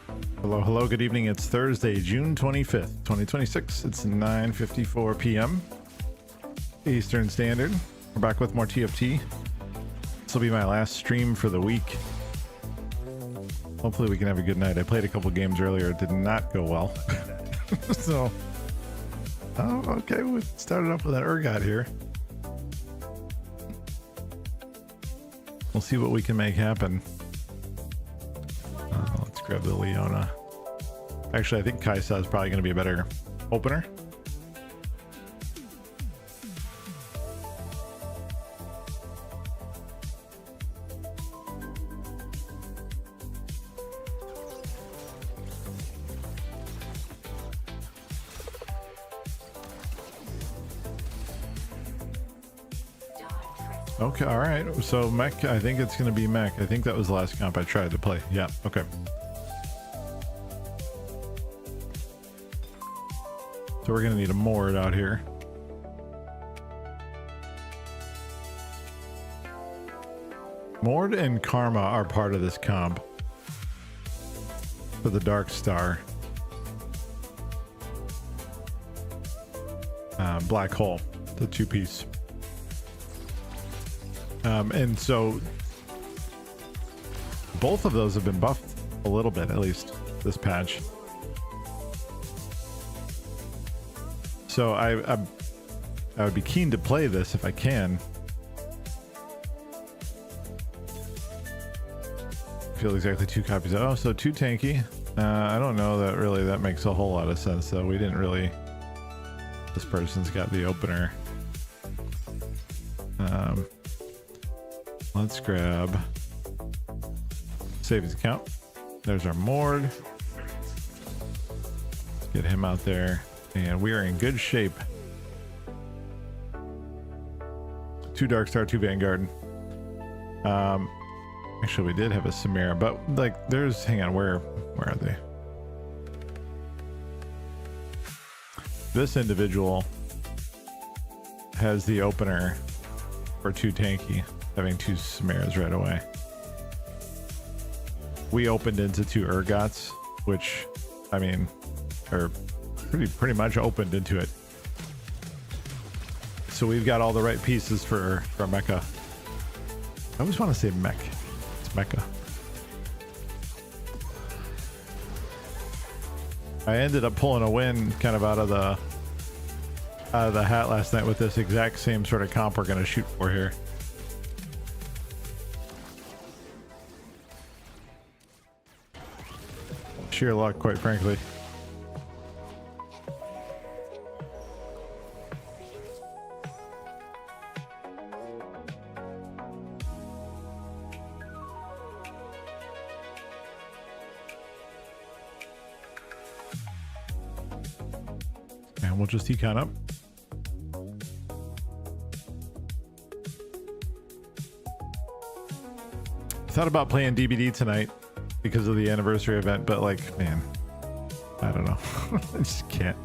Hello, hello, good evening. It's Thursday, June 25th, 2026. It's 9:54 p.m. Eastern Standard. We're back with more TFT. This will be my last stream for the week. Hopefully we can have a good night. I played a couple games earlier. It did not go well. So, oh, okay. We started off with an ergot here. We'll see what we can make happen. Let's grab the Leona. Actually, I think Kaisa is probably going to be a better opener. Okay, all right. So mech, I think it's going to be mech. I think that was the last comp I tried to play. Yeah, okay. So we're going to need a Mord out here. Mord and Karma are part of this comp for the Dark Star. Black Hole, the two-piece. And so both of those have been buffed a little bit, at least this patch. So I would be keen to play this if I can. Feel exactly 2 copies. Oh, so 2 tanky. I don't know that really that makes a whole lot of sense, though. We didn't really. This person's got the opener. Let's grab savings account. There's our Mord. Let's get him out there, and we are in good shape. 2 Dark Star, 2 Vanguard. Actually, we did have a Samara, but like, there's. Hang on, where are they? This individual has the opener for 2 tanky, having 2 Samaras right away. We opened into 2 Urgots, which, I mean, are pretty much opened into it. So we've got all the right pieces for Mecha. I always want to say mech. It's Mecha. I ended up pulling a win kind of out of the hat last night with this exact same sort of comp we're going to shoot for here. Sheer luck, quite frankly. And we'll just econ up. Thought about playing DBD tonight because of the anniversary event, but like, man, I don't know. I just can't.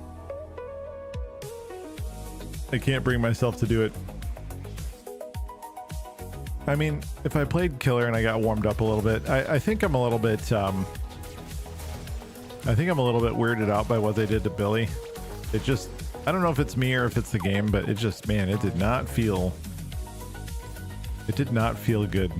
I can't bring myself to do it. I mean, if I played Killer and I got warmed up a little bit, I think I'm a little bit weirded out by what they did to Billy. It just, I don't know if it's me or if it's the game, but it just, man, it did not feel good.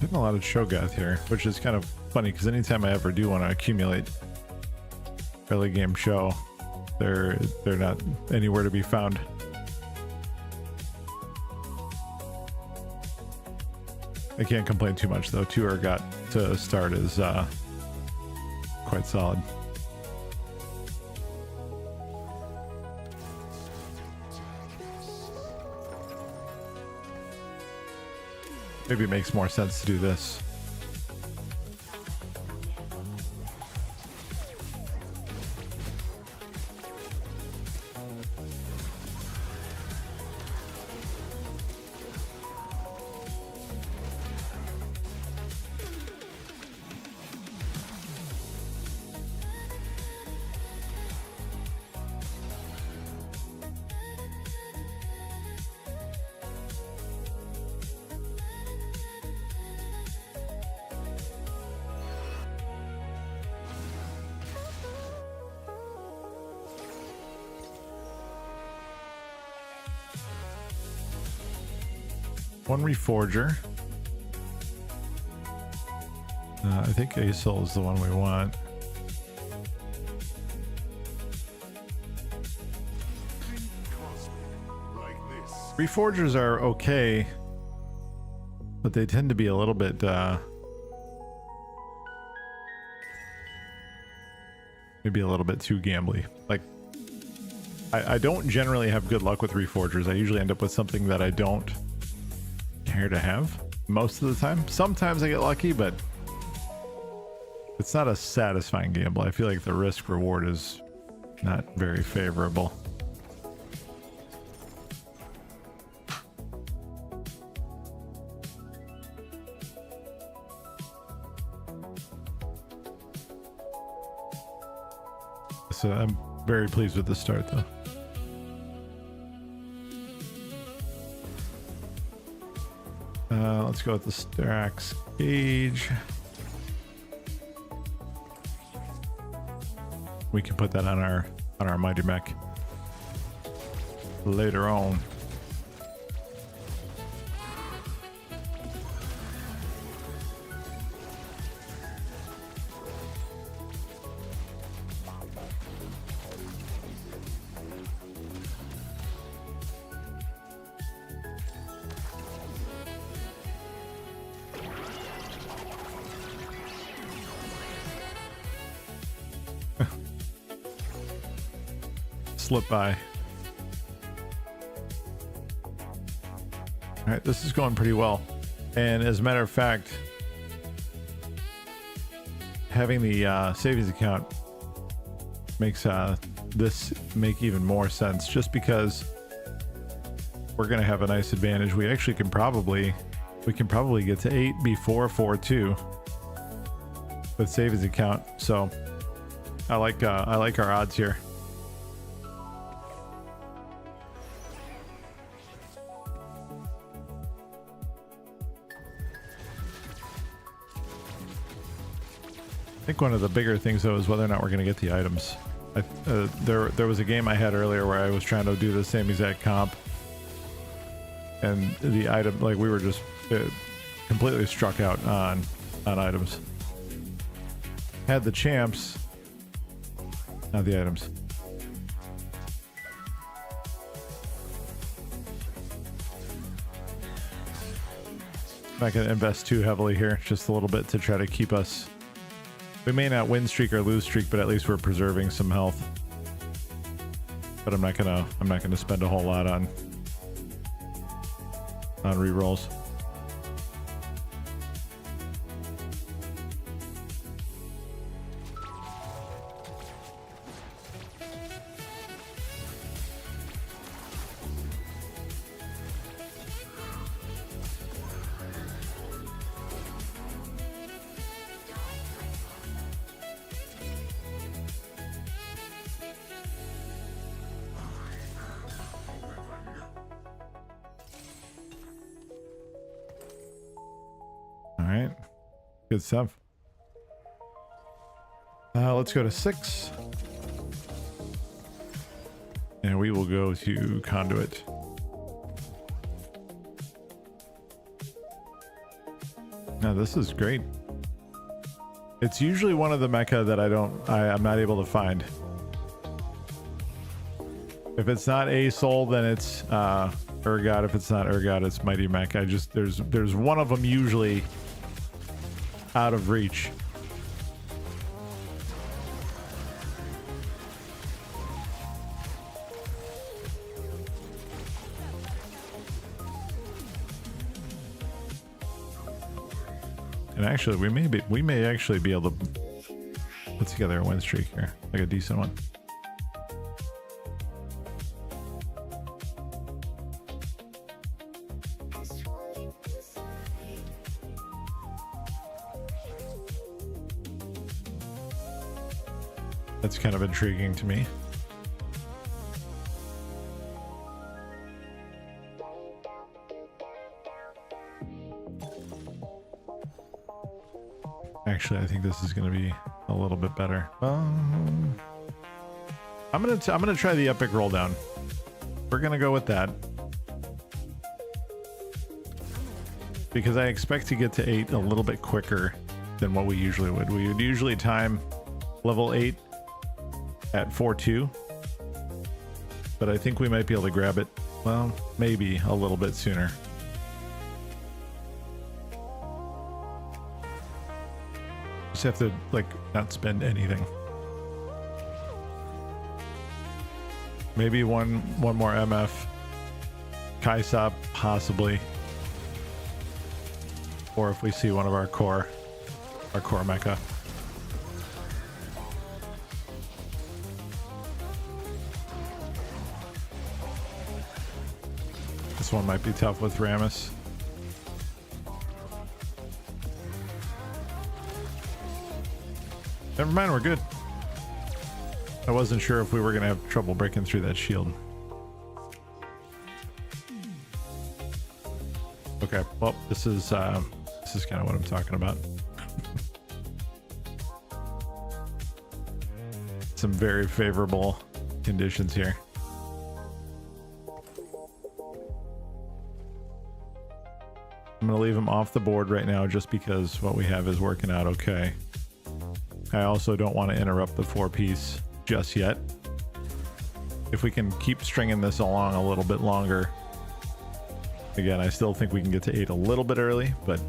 Getting a lot of Shogath here, which is kind of funny because anytime I ever do want to accumulate early game show, they're not anywhere to be found. I can't complain too much though. 2 Urgot to start is quite solid. Maybe it makes more sense to do this. One Reforger. I think ASOL is the one we want. Reforgers are okay, but they tend to be a little bit maybe a little bit too gambly. Like, I don't generally have good luck with Reforgers. I usually end up with something that I don't care to have most of the time. Sometimes I get lucky, but it's not a satisfying gamble. I feel like the risk reward is not very favorable. So I'm very pleased with the start, though. Let's go with the Strax Gauge. We can put that on our Mighty Mech later on. Slip by. All right, this is going pretty well. And as a matter of fact, having the savings account makes this make even more sense, just because we're going to have a nice advantage. We actually can probably get to 8 before 4-2 with savings account. So I like our odds here. I think one of the bigger things, though, is whether or not we're going to get the items. There was a game I had earlier where I was trying to do the same exact comp, and the item, like, we were just completely struck out on items. Had the champs, not the items. I'm not going to invest too heavily here, just a little bit to try to keep us. We may not win streak or lose streak, but at least we're preserving some health. But I'm not gonna spend a whole lot on rerolls. Good stuff. Let's go to 6. And we will go to Conduit. Now this is great. It's usually one of the mecha that I'm not able to find. If it's not ASOL, then it's Urgot. If it's not Urgot, it's Mighty Mech. There's one of them usually out of reach. And actually, we may actually be able to put together a win streak here, like a decent one. That's kind of intriguing to me. Actually, I think this is going to be a little bit better. I'm gonna try the epic roll down. We're gonna go with that. because I expect to get to 8 a little bit quicker than what we usually would. We would usually time level 8 at 4.2, but I think we might be able to grab it, well, maybe a little bit sooner. Just have to, like, not spend anything. Maybe one more MF. Kaisop, possibly. Or if we see one of our core mecha. This one might be tough with Rammus. Never mind, we're good. I wasn't sure if we were gonna have trouble breaking through that shield. Okay, well, this is kind of what I'm talking about. Some very favorable conditions here. I'm gonna leave him off the board right now just because what we have is working out okay. I also don't want to interrupt the 4-piece just yet. If we can keep stringing this along a little bit longer, again, I still think we can get to 8 a little bit early, but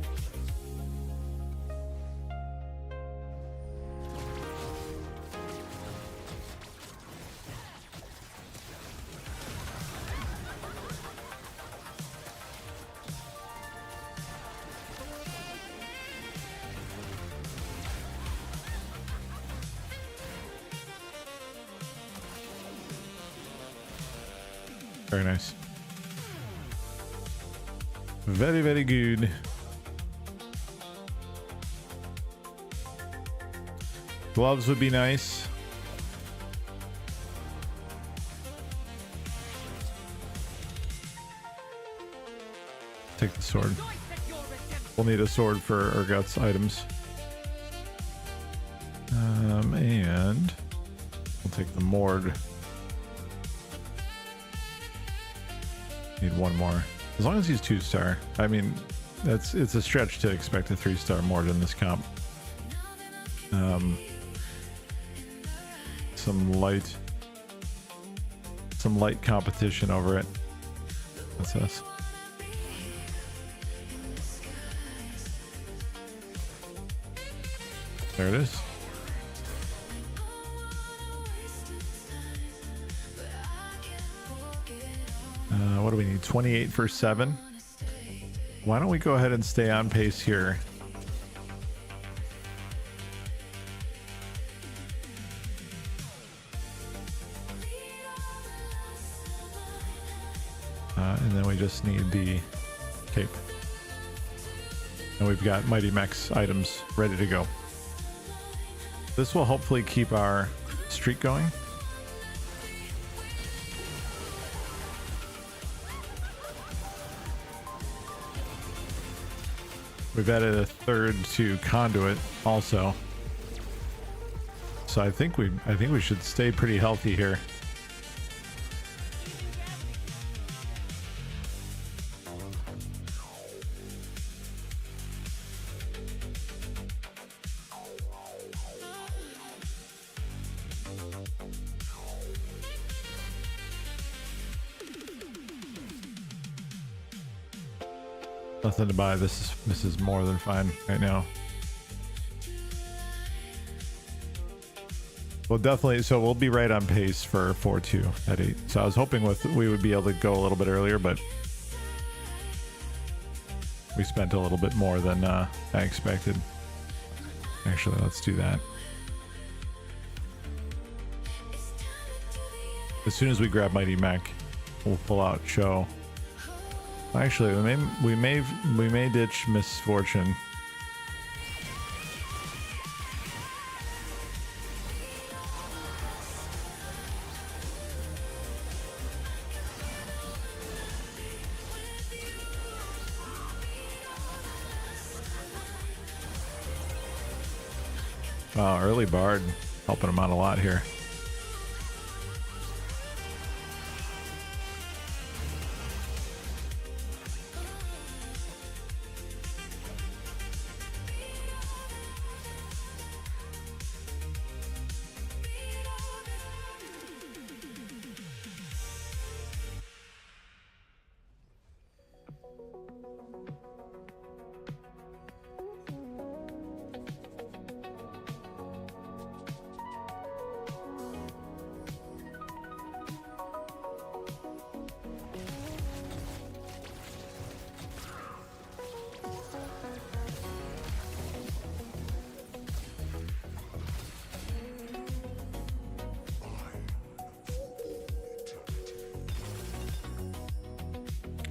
very nice. Very, very good. Gloves would be nice. Take the sword. We'll need a sword for Urgot's items. And we'll take the Mord. Need one more. As long as he's 2-star. I mean, it's a stretch to expect a 3-star Mord in this comp. Some light competition over it. That's us. There it is. What do we need? 28 for 7. Why don't we go ahead and stay on pace here? And then we just need the cape. And we've got Mighty Mech's items ready to go. This will hopefully keep our streak going. We've added a third to Conduit also. So I think we should stay pretty healthy here. Nothing to buy. This is more than fine right now. Well, definitely. So we'll be right on pace for 4-2 at 8. So I was hoping we would be able to go a little bit earlier, but we spent a little bit more than I expected. Actually, let's do that. As soon as we grab Mighty Mech, we'll pull out Show. Actually, we may ditch Misfortune. Wow, early Bard helping him out a lot here.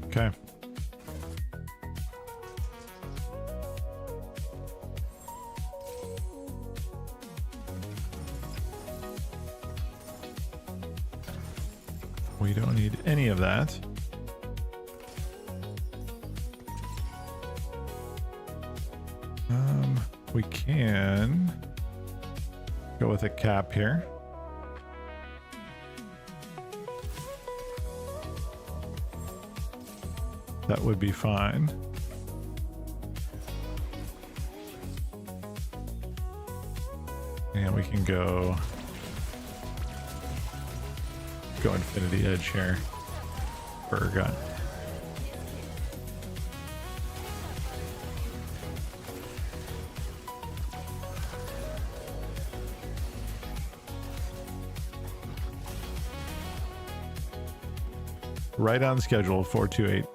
Okay. We don't need any of that. We can go with a cap here. That would be fine. And we can go infinity edge here for our gun. Right on schedule, 428.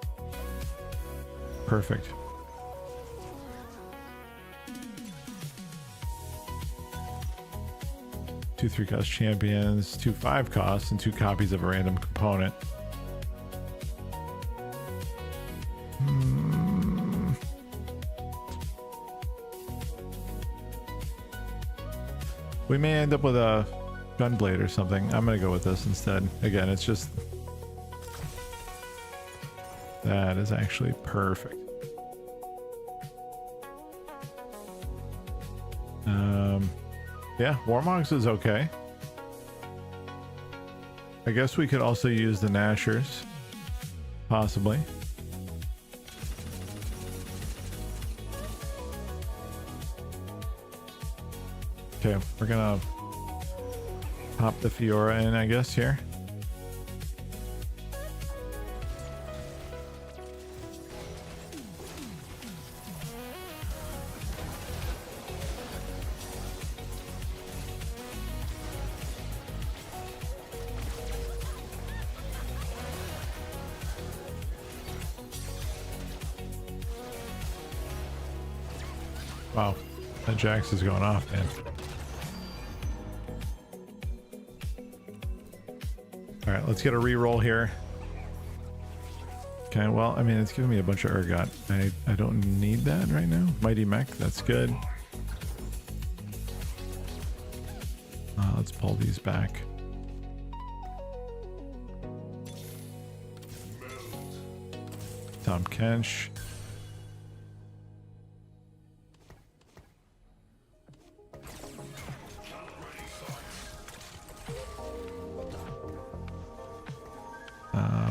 Perfect. 2 3-cost champions, 2 5-costs, and 2 copies of a random component. We may end up with a gunblade or something. I'm gonna go with this instead. Again, it's just... that is actually perfect. Yeah, Warmogs is okay. I guess we could also use the Nashers, possibly. Okay, we're gonna pop the Fiora in, I guess, here. Wow, that Jax is going off, man. All right, let's get a reroll here. Okay, well, I mean, it's giving me a bunch of Urgot. I don't need that right now. Mighty Mech, that's good. Let's pull these back. Tom Kench.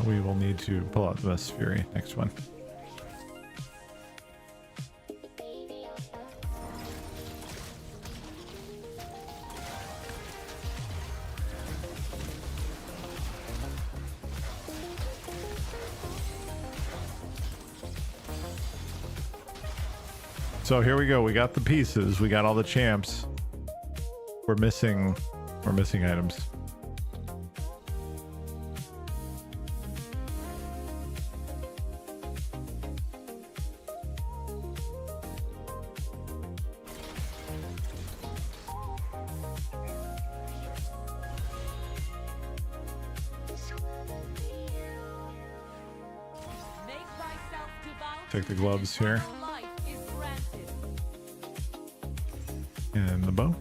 We will need to pull out the Best Fury next one. So here we go. We got the pieces. We got all the champs. We're missing items. Take the gloves here. And the bow.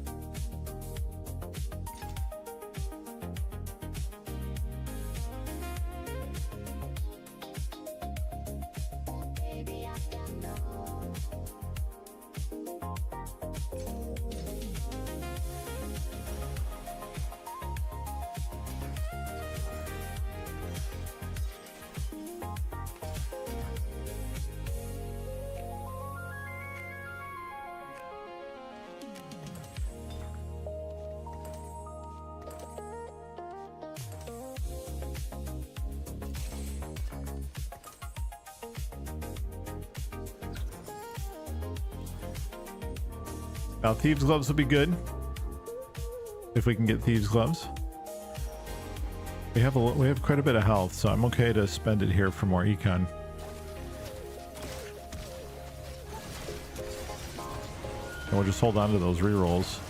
Now, Thieves' Gloves will be good if we can get Thieves' Gloves. We have quite a bit of health, so I'm okay to spend it here for more econ. And we'll just hold on to those rerolls.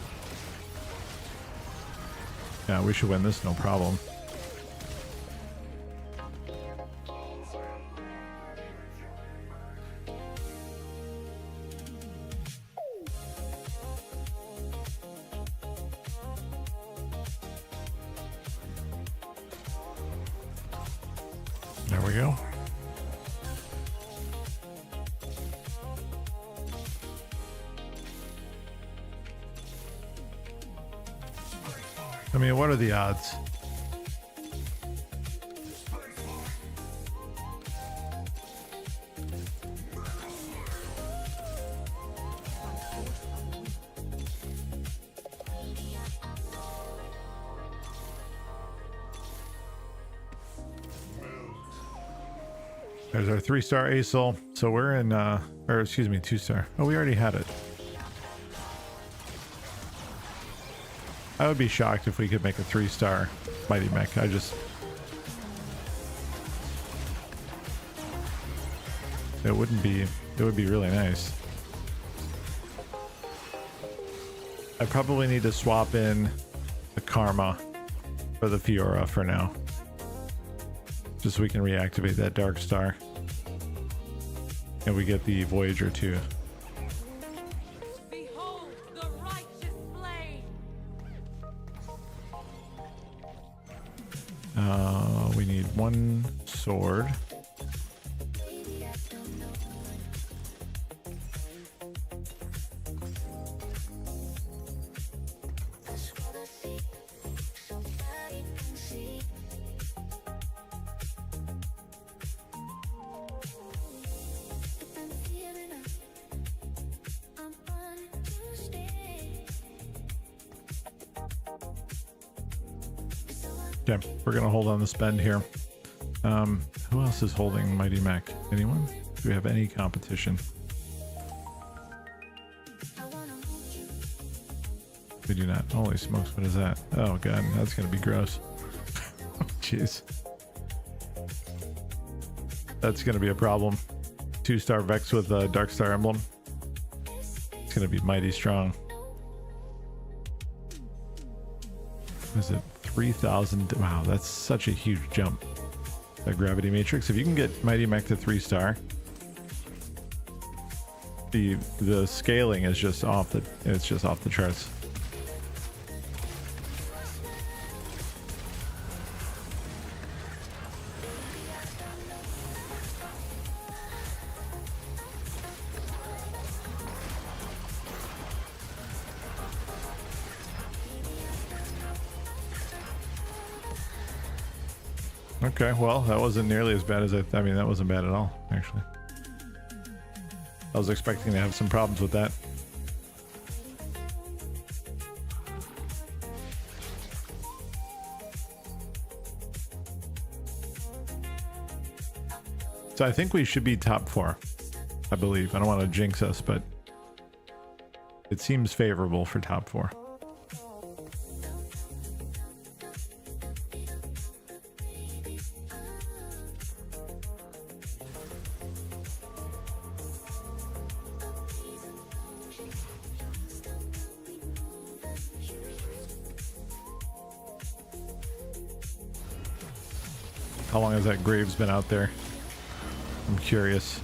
Yeah, we should win this, no problem. There we go. I mean, what are the odds? There's our 3-star ASOL. So we're in, or excuse me, 2-star. Oh, we already had it. I would be shocked if we could make a 3-star Mighty Mech. It wouldn't be, it would be really nice. I probably need to swap in the Karma for the Fiora for now. Just so we can reactivate that Dark Star. And we get the Voyager too. Behold the righteous flame. We need 1 sword. Okay, we're gonna hold on the spend here. Who else is holding Mighty Mech? Anyone? Do we have any competition? We do not. Holy smokes, what is that? Oh god, that's gonna be gross. Jeez. That's gonna be a problem. 2-star Vex with a Dark Star emblem. It's gonna be mighty strong. Is it 3,000? Wow, that's such a huge jump. That Gravity Matrix. If you can get Mighty Mech to 3-star, the scaling is just off the charts. Okay, well, that wasn't nearly as bad as I mean, that wasn't bad at all, actually. I was expecting to have some problems with that. So I think we should be top 4, I believe. I don't want to jinx us, but it seems favorable for top 4. How long has that Graves been out there? I'm curious.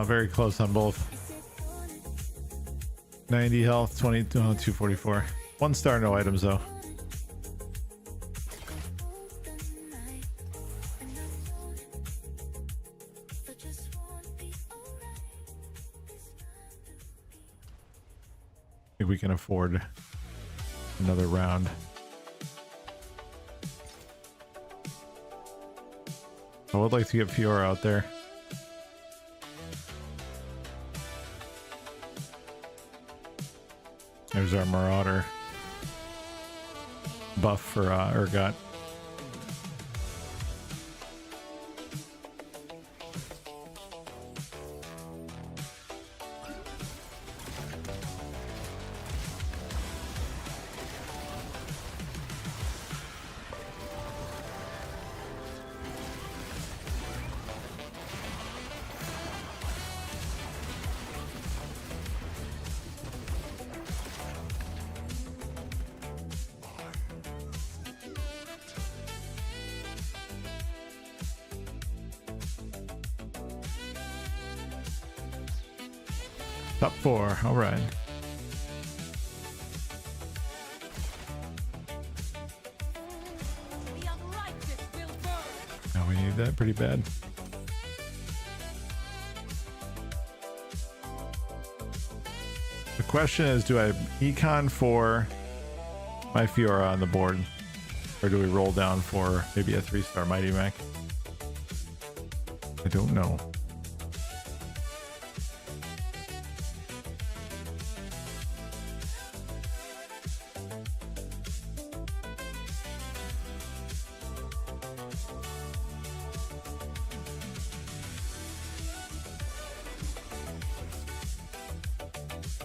Very close on both. 90 health, 244. 1 star, no items though. I think we can afford another round. I would like to get Fiora out there. There's our Marauder buff for Urgot. Top 4. All right. The unrighteous will burn. Now we need that pretty bad. The question is, do I econ for my Fiora on the board? Or do we roll down for maybe a 3-star Mighty Mac? I don't know.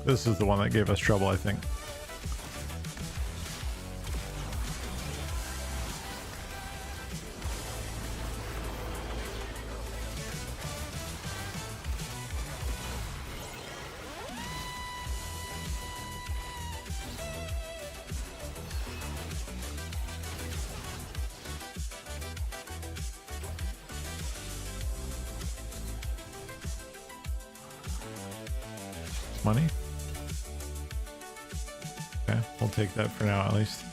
This is the one that gave us trouble, I think. Money? Okay, we'll take that for now at least.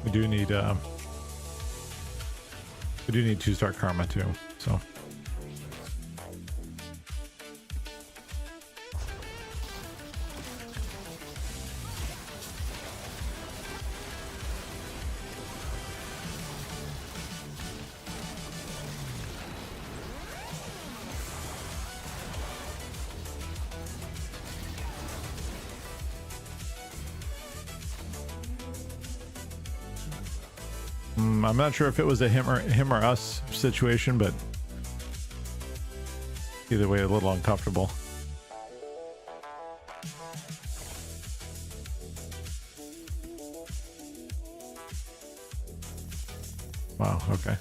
We do need 2-star karma too, so. I'm not sure if it was a him or us situation, but either way, a little uncomfortable. Wow, okay.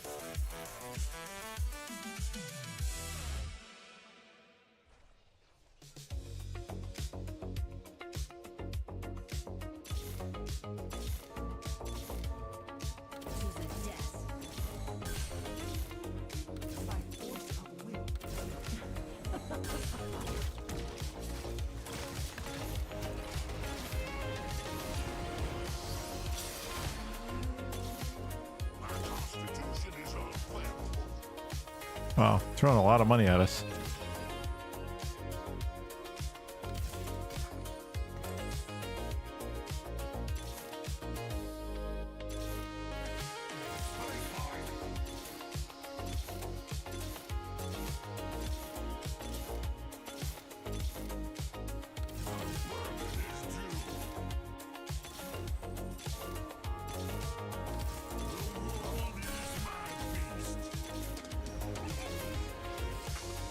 Wow, throwing a lot of money at us.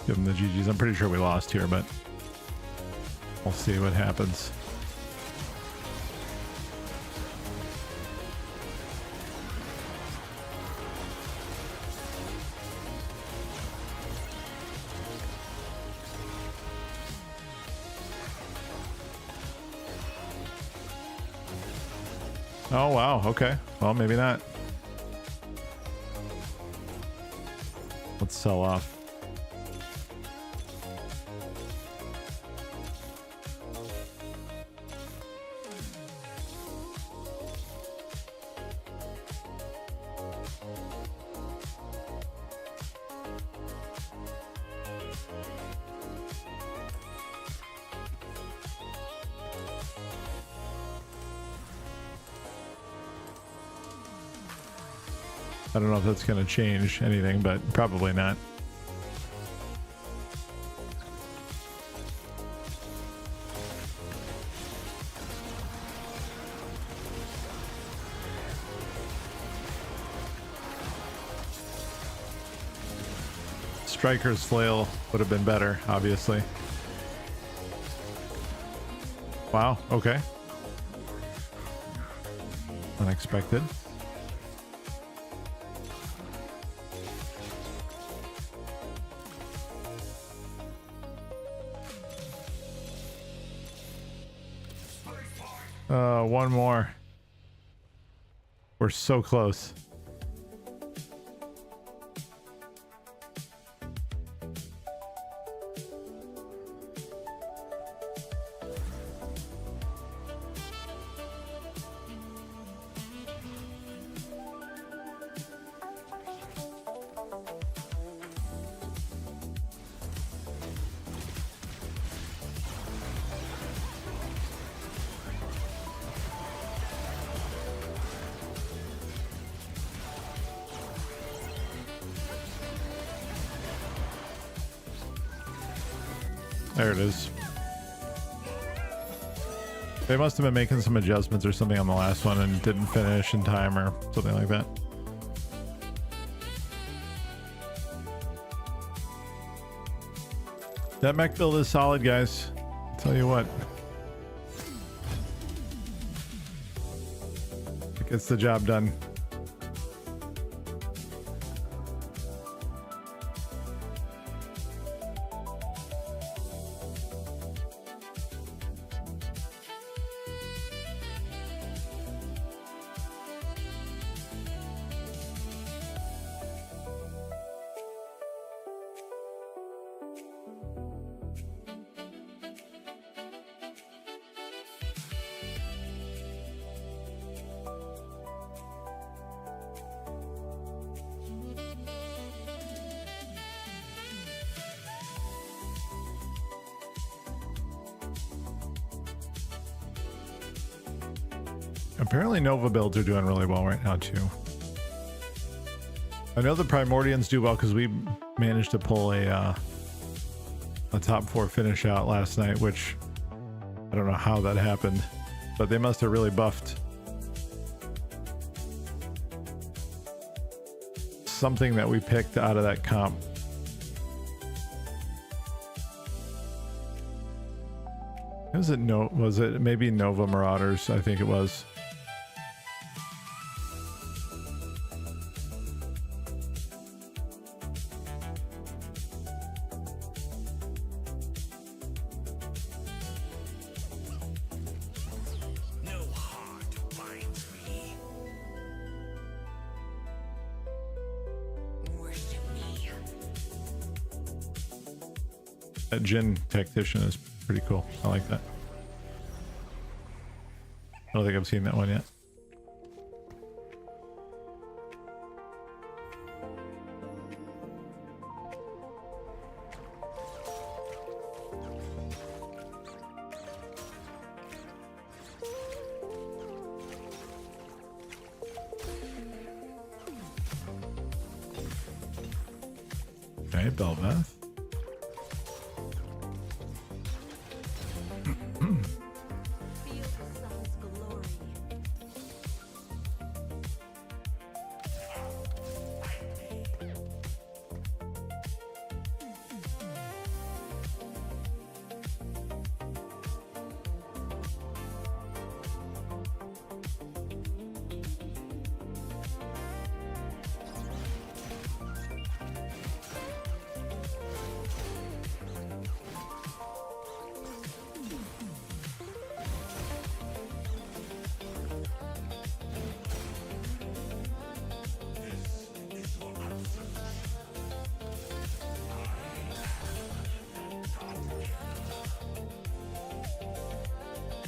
Give them the GGs. I'm pretty sure we lost here, but we'll see what happens. Oh, wow. Okay. Well, maybe not. Let's sell off. I don't know if that's going to change anything, but probably not. Striker's flail would have been better, obviously. Wow, okay. Unexpected. One more. We're so close. There it is. They must have been making some adjustments or something on the last one and didn't finish in time or something like that. That mech build is solid, guys. I'll tell you what. It gets the job done. Apparently Nova builds are doing really well right now too. I know the Primordians do well because we managed to pull a top 4 finish out last night, which I don't know how that happened, but they must have really buffed something that we picked out of that comp. Was it maybe Nova Marauders? I think it was. That Jin Tactician is pretty cool. I like that. I don't think I've seen that one yet. Okay, Belveth. Feel the sun's glory.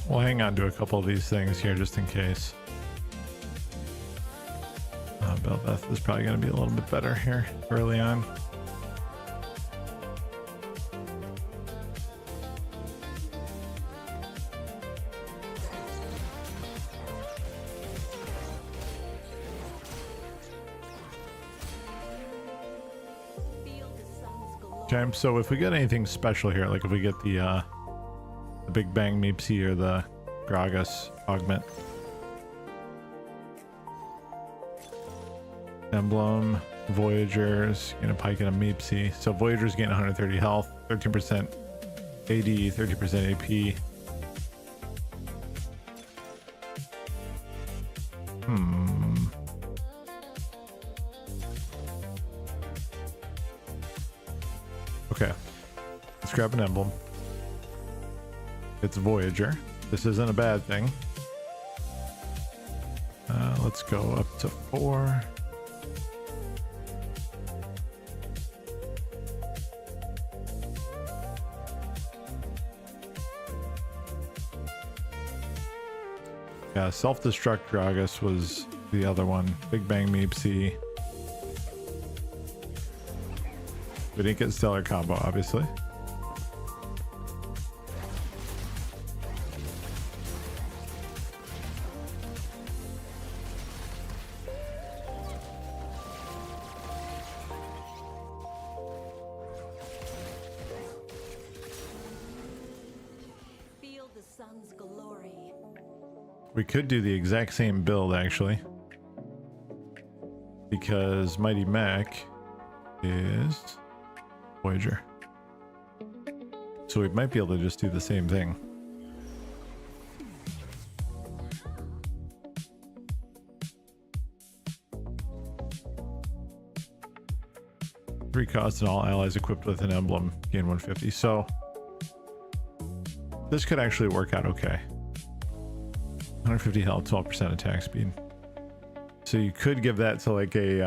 We'll hang on to a couple of these things here just in case. Belveth is probably going to be a little bit better here early on. Feel the sun's glory. Okay, so if we get anything special here, like if we get the Big Bang Meepsy or the Gragas augment. Emblem, Voyagers, getting a Pike and a Meepsy. So Voyagers gain 130 health, 13% AD, 30% AP. Okay, let's grab an emblem. It's Voyager. This isn't a bad thing. let's go up to 4. Yeah, self-destruct Gragas was the other one. Big Bang Meepsy. We didn't get Stellar Combo, obviously. Feel the sun's glory. We could do the exact same build, actually. Because Mighty Mech is Voyager. So we might be able to just do the same thing. Three cost and all allies equipped with an emblem gain 150. So this could actually work out okay. 150 health, 12% attack speed. So you could give that to like a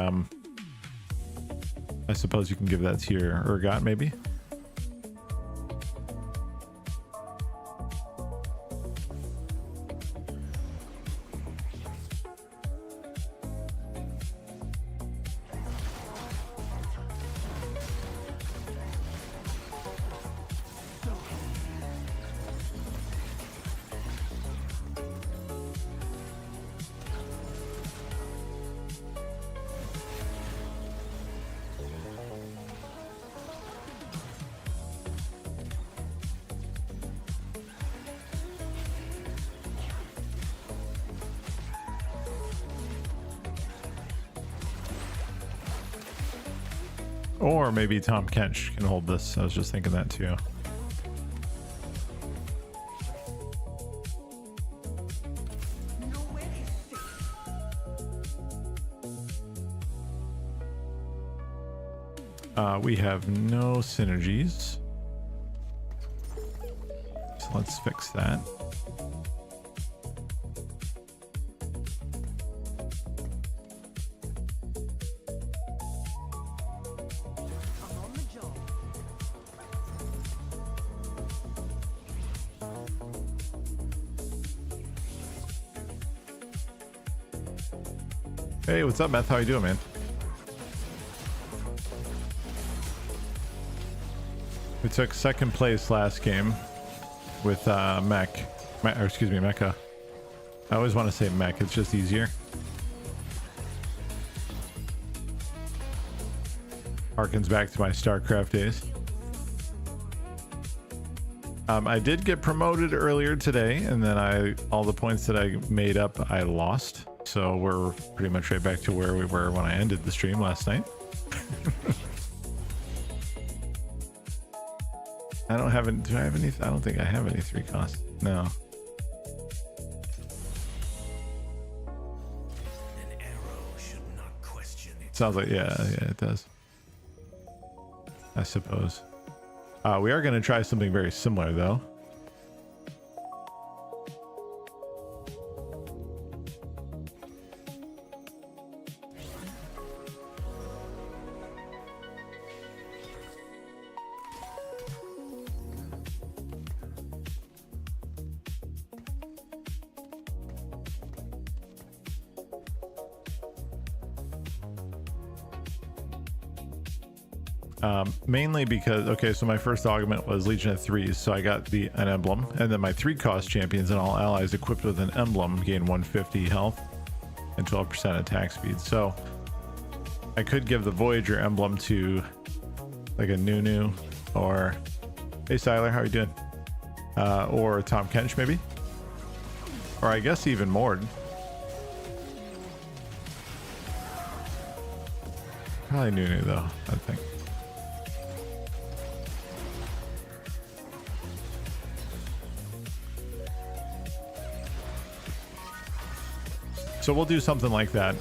I suppose you can give that to your Urgot maybe. Or maybe Tom Kench can hold this. I was just thinking that too. We have no synergies. So let's fix that. Hey, what's up, Meth? How you doing, man? We took second place last game with Mecha. I always want to say Mech, it's just easier. Harkens back to my StarCraft days. I did get promoted earlier today, and then all the points that I made up, I lost. So we're pretty much right back to where we were when I ended the stream last night. I don't have any. Do I have any? I don't think I have any 3 costs. No. An arrow should not question it. Sounds like yeah, it does. I suppose. We are going to try something very similar though. Mainly because, okay, so my first augment was Legion of Threes, so I got an emblem, and then my 3 cost champions and all allies equipped with an emblem gain 150 health and 12% attack speed. So I could give the Voyager emblem to like a Nunu or hey Siler, how are you doing? Or Tom Kench maybe, or I guess even Mord. Probably Nunu though, I think. So we'll do something like that.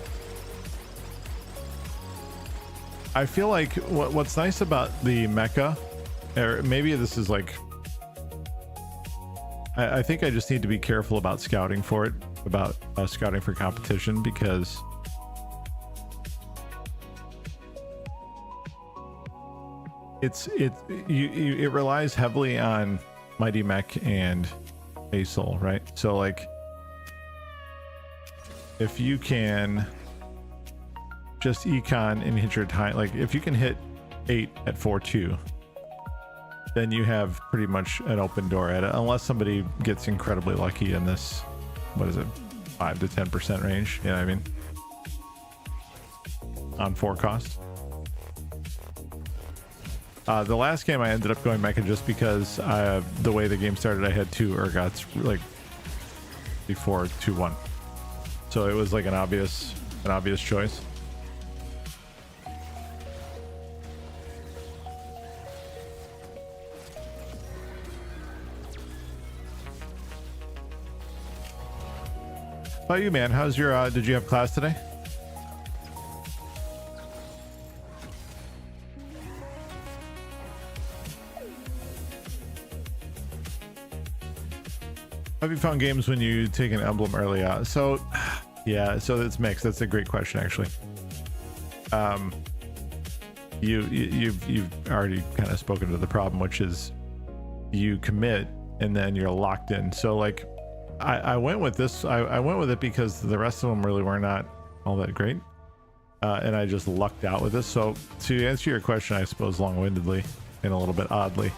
I feel like what's nice about the mecha, or maybe this is like, I think I just need to be careful about scouting for it, about scouting for competition, because it relies heavily on Mighty Mech and ASOL, right? So like if you can just econ and hit your time, like if you can hit 8 at 4-2, then you have pretty much an open door at it, unless somebody gets incredibly lucky in this, what is it, 5 to 10% range, you know what I mean, on 4 cost. The last game I ended up going Mecha just because the way the game started, I had 2 Urgots like before 2-1, so it was like an obvious choice. How about you, man? How's your did you have class today? Have you found games when you take an emblem early out? So yeah, so it's mixed. That's a great question, actually. You've already kind of spoken to the problem, which is you commit and then you're locked in. So like I went with this. I went with it because the rest of them really were not all that great, and I just lucked out with this. So to answer your question, I suppose long-windedly and a little bit oddly,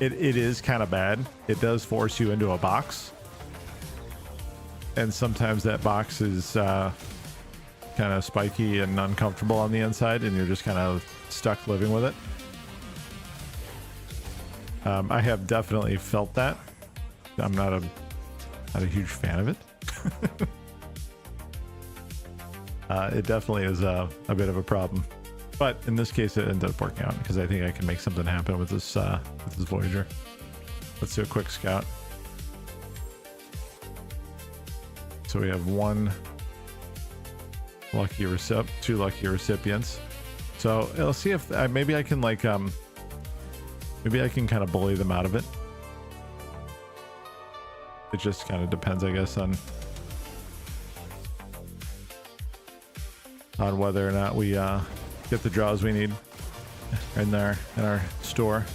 it is kind of bad. It does force you into a box, and sometimes that box is kind of spiky and uncomfortable on the inside, and you're just kind of stuck living with it. I have definitely felt that. I'm not a huge fan of it. It definitely is a bit of a problem, but in this case it ended up working out because I think I can make something happen with this Voyager. Let's do a quick scout. So we have 1 lucky recip, 2 lucky recipients. So let's see if maybe I can like maybe I can kind of bully them out of it. It just kind of depends, I guess, on whether or not we get the draws we need in our store.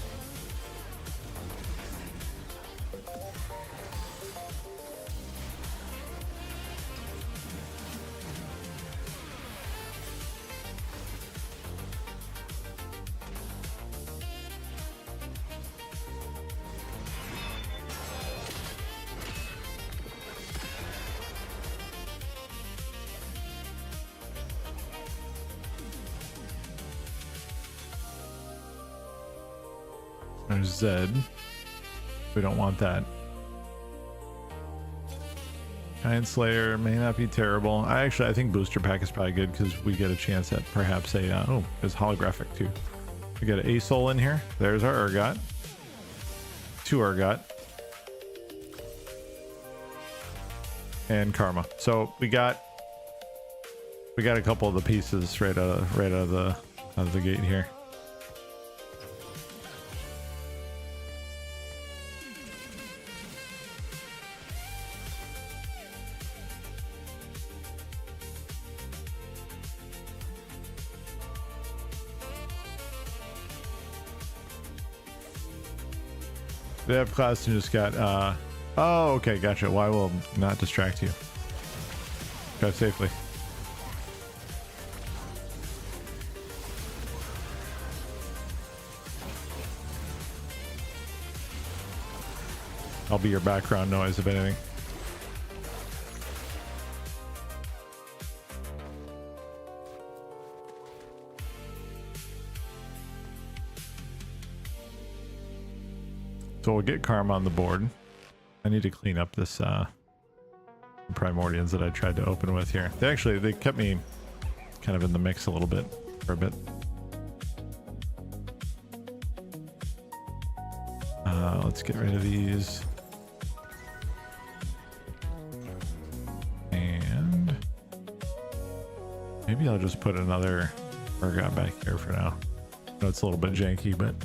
There's Zed. We don't want that. Giant Slayer may not be terrible. I think Booster Pack is probably good because we get a chance at perhaps a oh, it's holographic too. We got an ASOL in here. There's our Urgot. 2 Urgot. And Karma. So we got a couple of the pieces right out of the gate here. They have class and just got oh, okay, gotcha. Why will not distract you? Drive safely. I'll be your background noise if anything. So we'll get Karma on the board. I need to clean up this Primordians that I tried to open with here. They kept me kind of in the mix a little bit for a bit. Let's get rid of these. And maybe I'll just put another Urgot back here for now. I know it's a little bit janky, but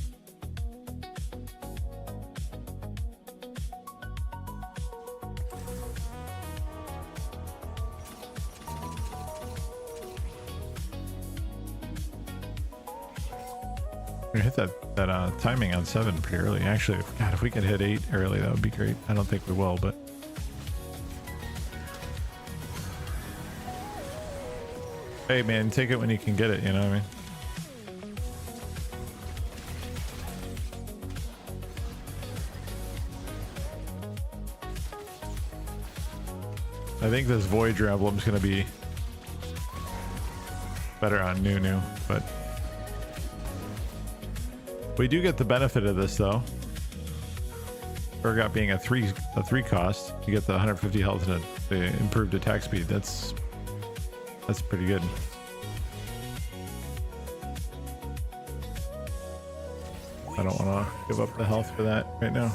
We hit that timing on 7 pretty early. Actually, God, if we could hit 8 early, that would be great. I don't think we will, but hey, man, take it when you can get it. You know what I mean? I think this Voyager emblem is going to be better on Nunu, but we do get the benefit of this though. Urgot being a three cost, you get the 150 health and the improved attack speed. That's pretty good. I don't want to give up the health for that right now.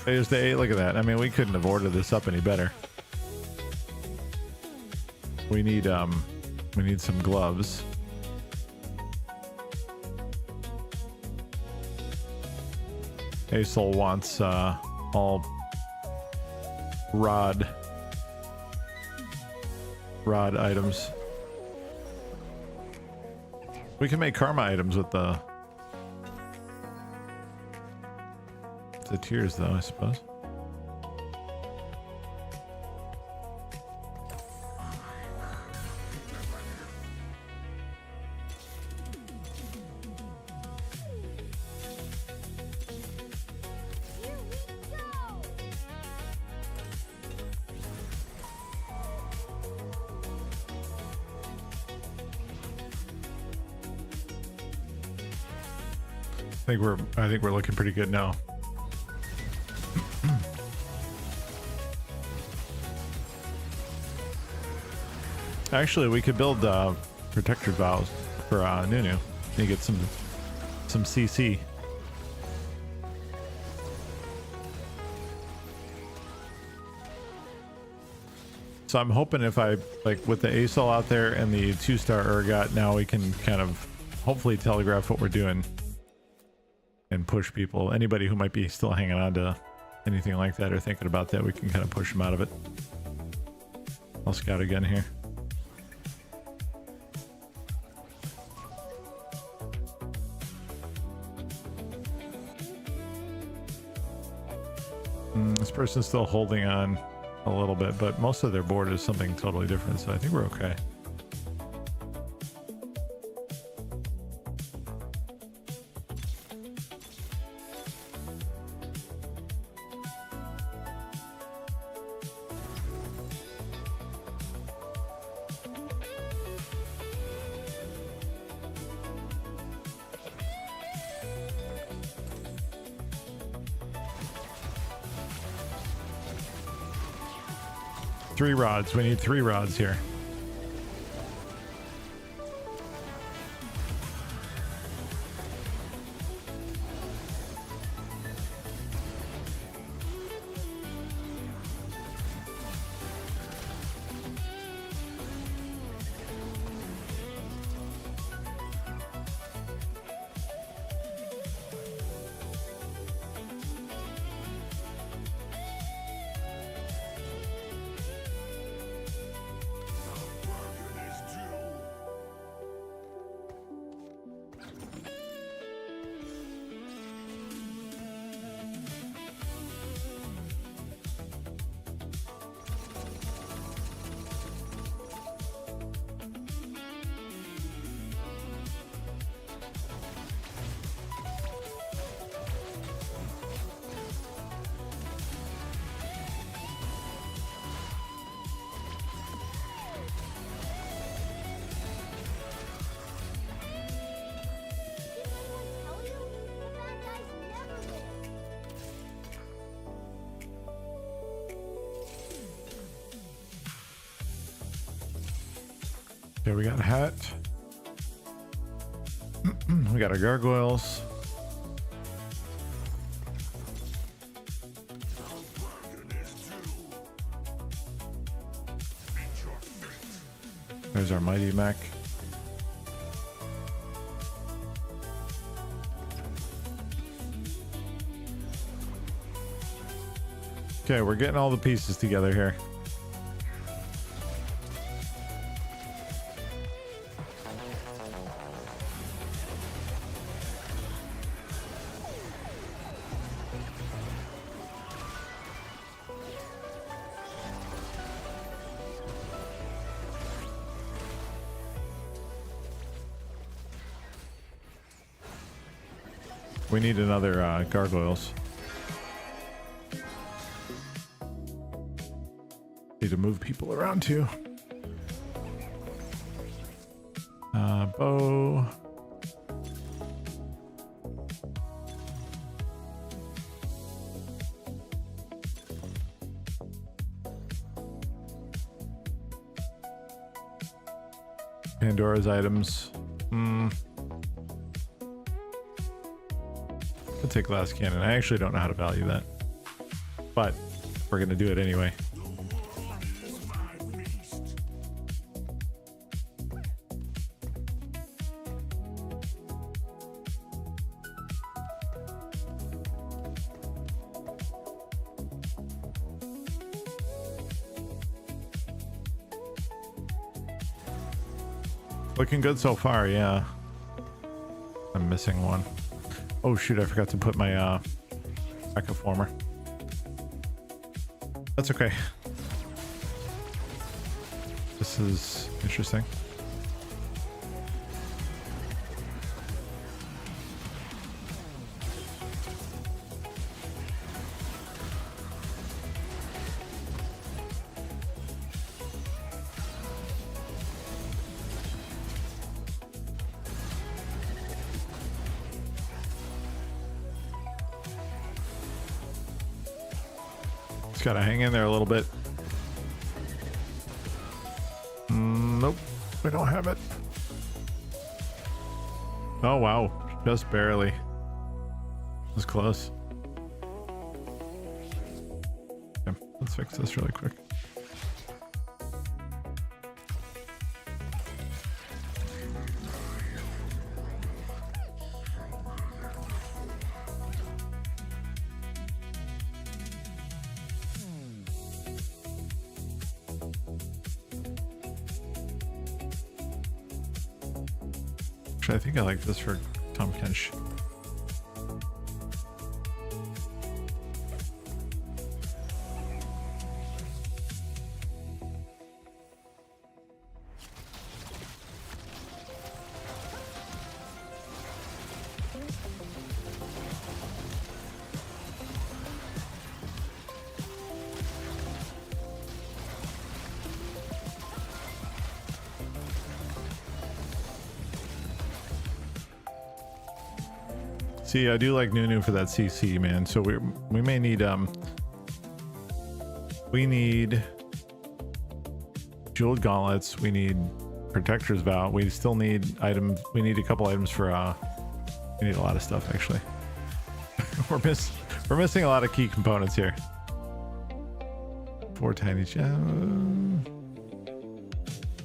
There's the 8. Look at that. I mean, we couldn't have ordered this up any better. We need some gloves. Asol wants all rod items. We can make karma items with the tiers though, I suppose. I think we're looking pretty good now. Actually, we could build protector vows for Nunu. You get some CC. So I'm hoping if I like with the ASOL out there and the 2-star Urgot, now we can kind of hopefully telegraph what we're doing and push people. Anybody who might be still hanging on to anything like that or thinking about that, we can kind of push them out of it. I'll scout again here. This person's still holding on a little bit, but most of their board is something totally different, so I think we're okay. Three rods. We need 3 rods here. Okay, we got a hat. We got our gargoyles. There's our mighty mech. Okay, we're getting all the pieces together here. We need another gargoyles. Need to move people around too. Bow. Pandora's items. I'll take glass cannon. I actually don't know how to value that, but we're gonna do it anyway. Looking good so far, yeah. I'm missing one. Oh shoot, I forgot to put my Mecha former. That's okay. This is interesting. Just gotta hang in there a little bit. Nope, we don't have it. Oh wow, just barely. It was close. Okay, let's fix this really quick. I think I like this for Tom Kench. See, I do like Nunu for that CC, man. So we may need we need jeweled gauntlets. We need protector's vow. We still need items. We need a couple items for we need a lot of stuff actually. we're missing a lot of key components here. 4 tiny gems.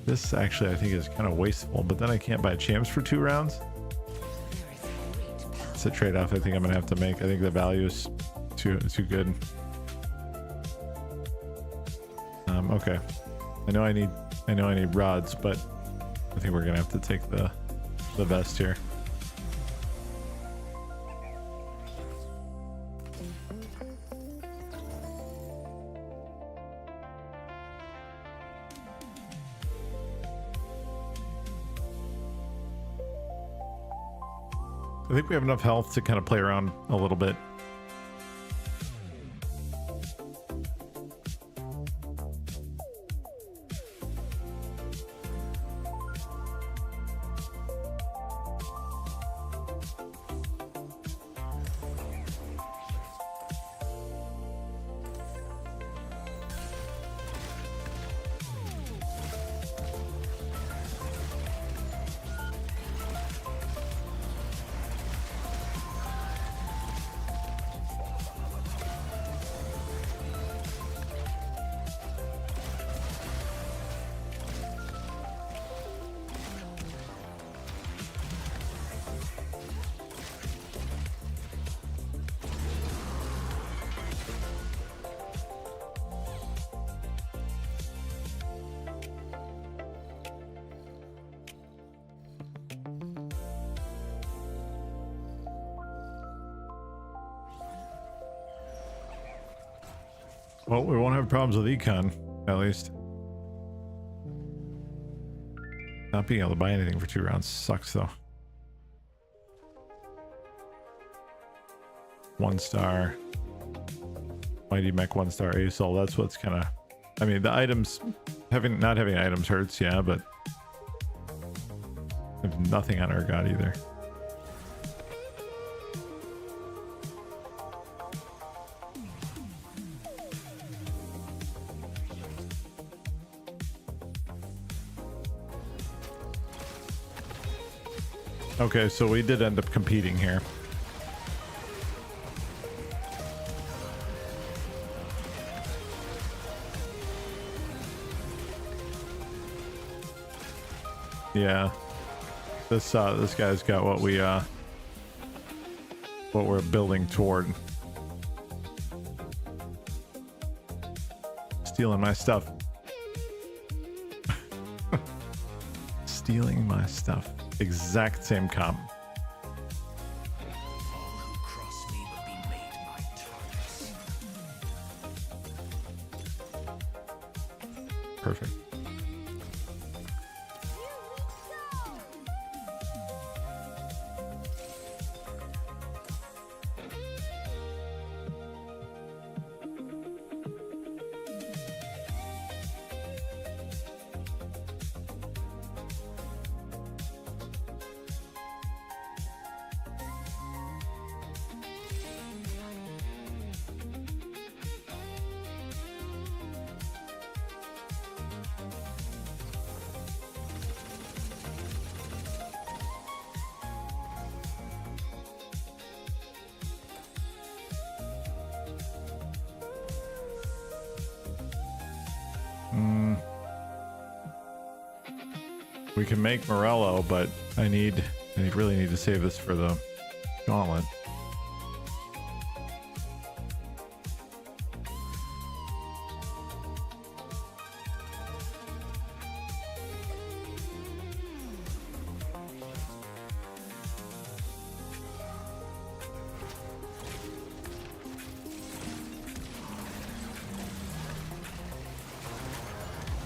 This actually I think is kind of wasteful, but then I can't buy champs for 2 rounds. A trade-off I think I'm gonna have to make. I think the value is too good. Okay, I know I need rods, but I think we're gonna have to take the vest here. I think we have enough health to kind of play around a little bit. Well, we won't have problems with econ, at least. Not being able to buy anything for 2 rounds sucks, though. 1 star. Mighty Mech 1-star ASOL. That's what's kind of, I mean, the items, not having items hurts, yeah, but I have nothing on Urgot either. Okay, so we did end up competing here. Yeah, this guy's got what we're building toward. Stealing my stuff. Stealing my stuff. Exact same comp. All who cross me will be made my targets. Perfect. We can make Morello, but I really need to save this for the gauntlet.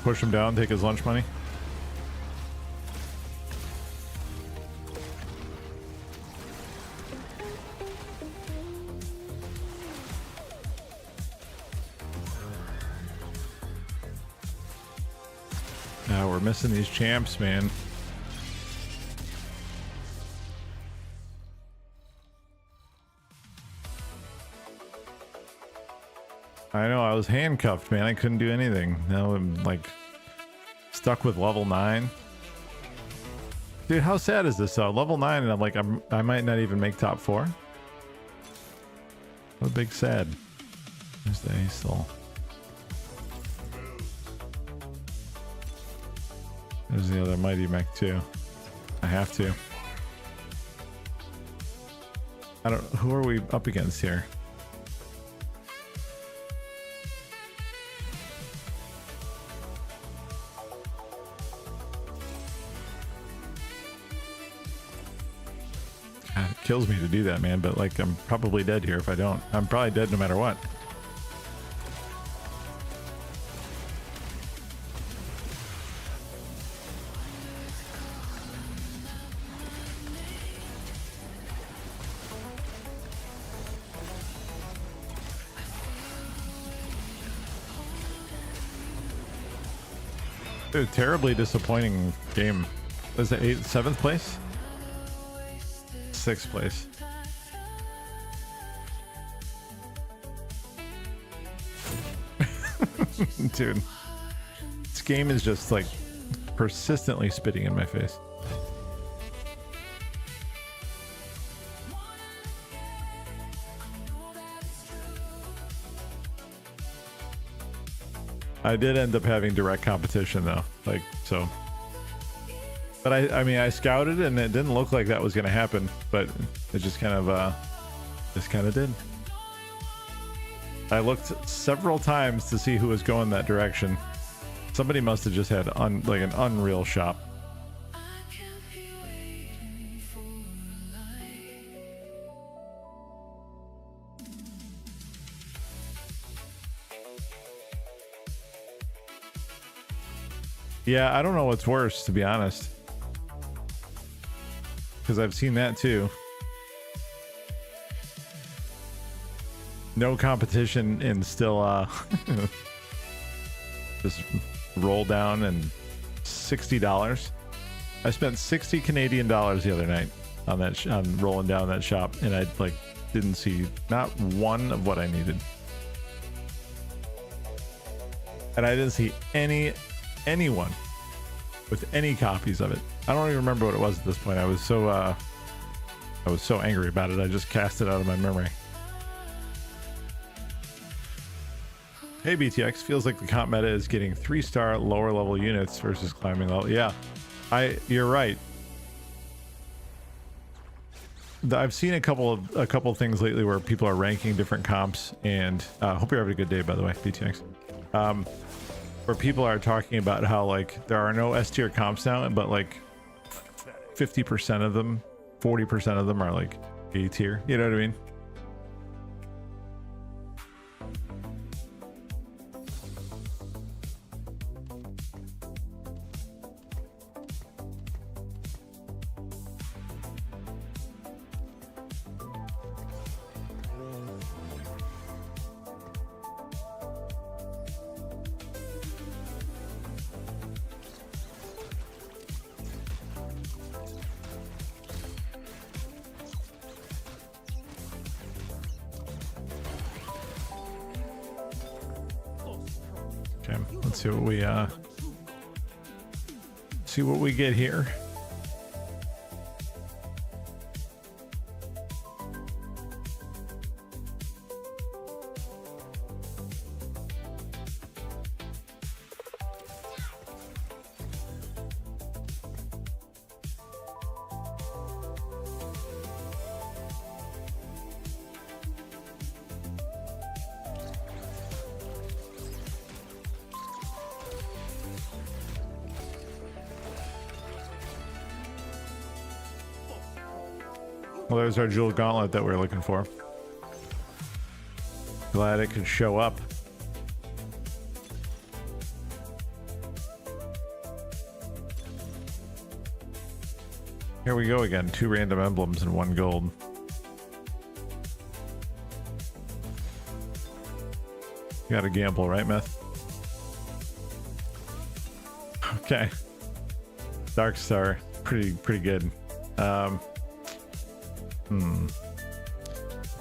Push him down, take his lunch money. Now we're missing these champs, man. I know, I was handcuffed, man. I couldn't do anything. Now I'm like stuck with level 9. Dude, how sad is this though? Level 9 and I'm like, I might not even make top 4. What a big sad. There's the ASOL. There's the other Mighty Mech too. I have to. I don't, who are we up against here? God, it kills me to do that, man, but like I'm probably dead here if I don't. I'm probably dead no matter what. Dude, terribly disappointing game. Was it 7th place? 6th place. Dude, this game is just like persistently spitting in my face. I did end up having direct competition though, like, so. But I mean, I scouted and it didn't look like that was going to happen, but it just kind of did. I looked several times to see who was going that direction. Somebody must have just had like an unreal shop. Yeah, I don't know what's worse, to be honest. Because I've seen that too. no competition and still just roll down and $60. I spent 60 Canadian dollars the other night on that on rolling down that shop, and I like didn't see not one of what I needed, and I didn't see anyone with any copies of it. I don't even remember what it was at this point. I was so angry about it. I just cast it out of my memory. Hey BTX, feels like the comp meta is getting 3-star lower level units versus climbing level. Yeah, you're right. I've seen a couple of things lately where people are ranking different comps, and hope you're having a good day, by the way, BTX. Where people are talking about how like there are no S tier comps now, but like 50% of them, 40% of them are like A tier. You know what I mean? Okay, let's see what we get here. Well, there's our jewel gauntlet that we're looking for. Glad it could show up. Here we go again. 2 random emblems and 1 gold. You gotta gamble, right, Meth? Okay. Dark Star, pretty good.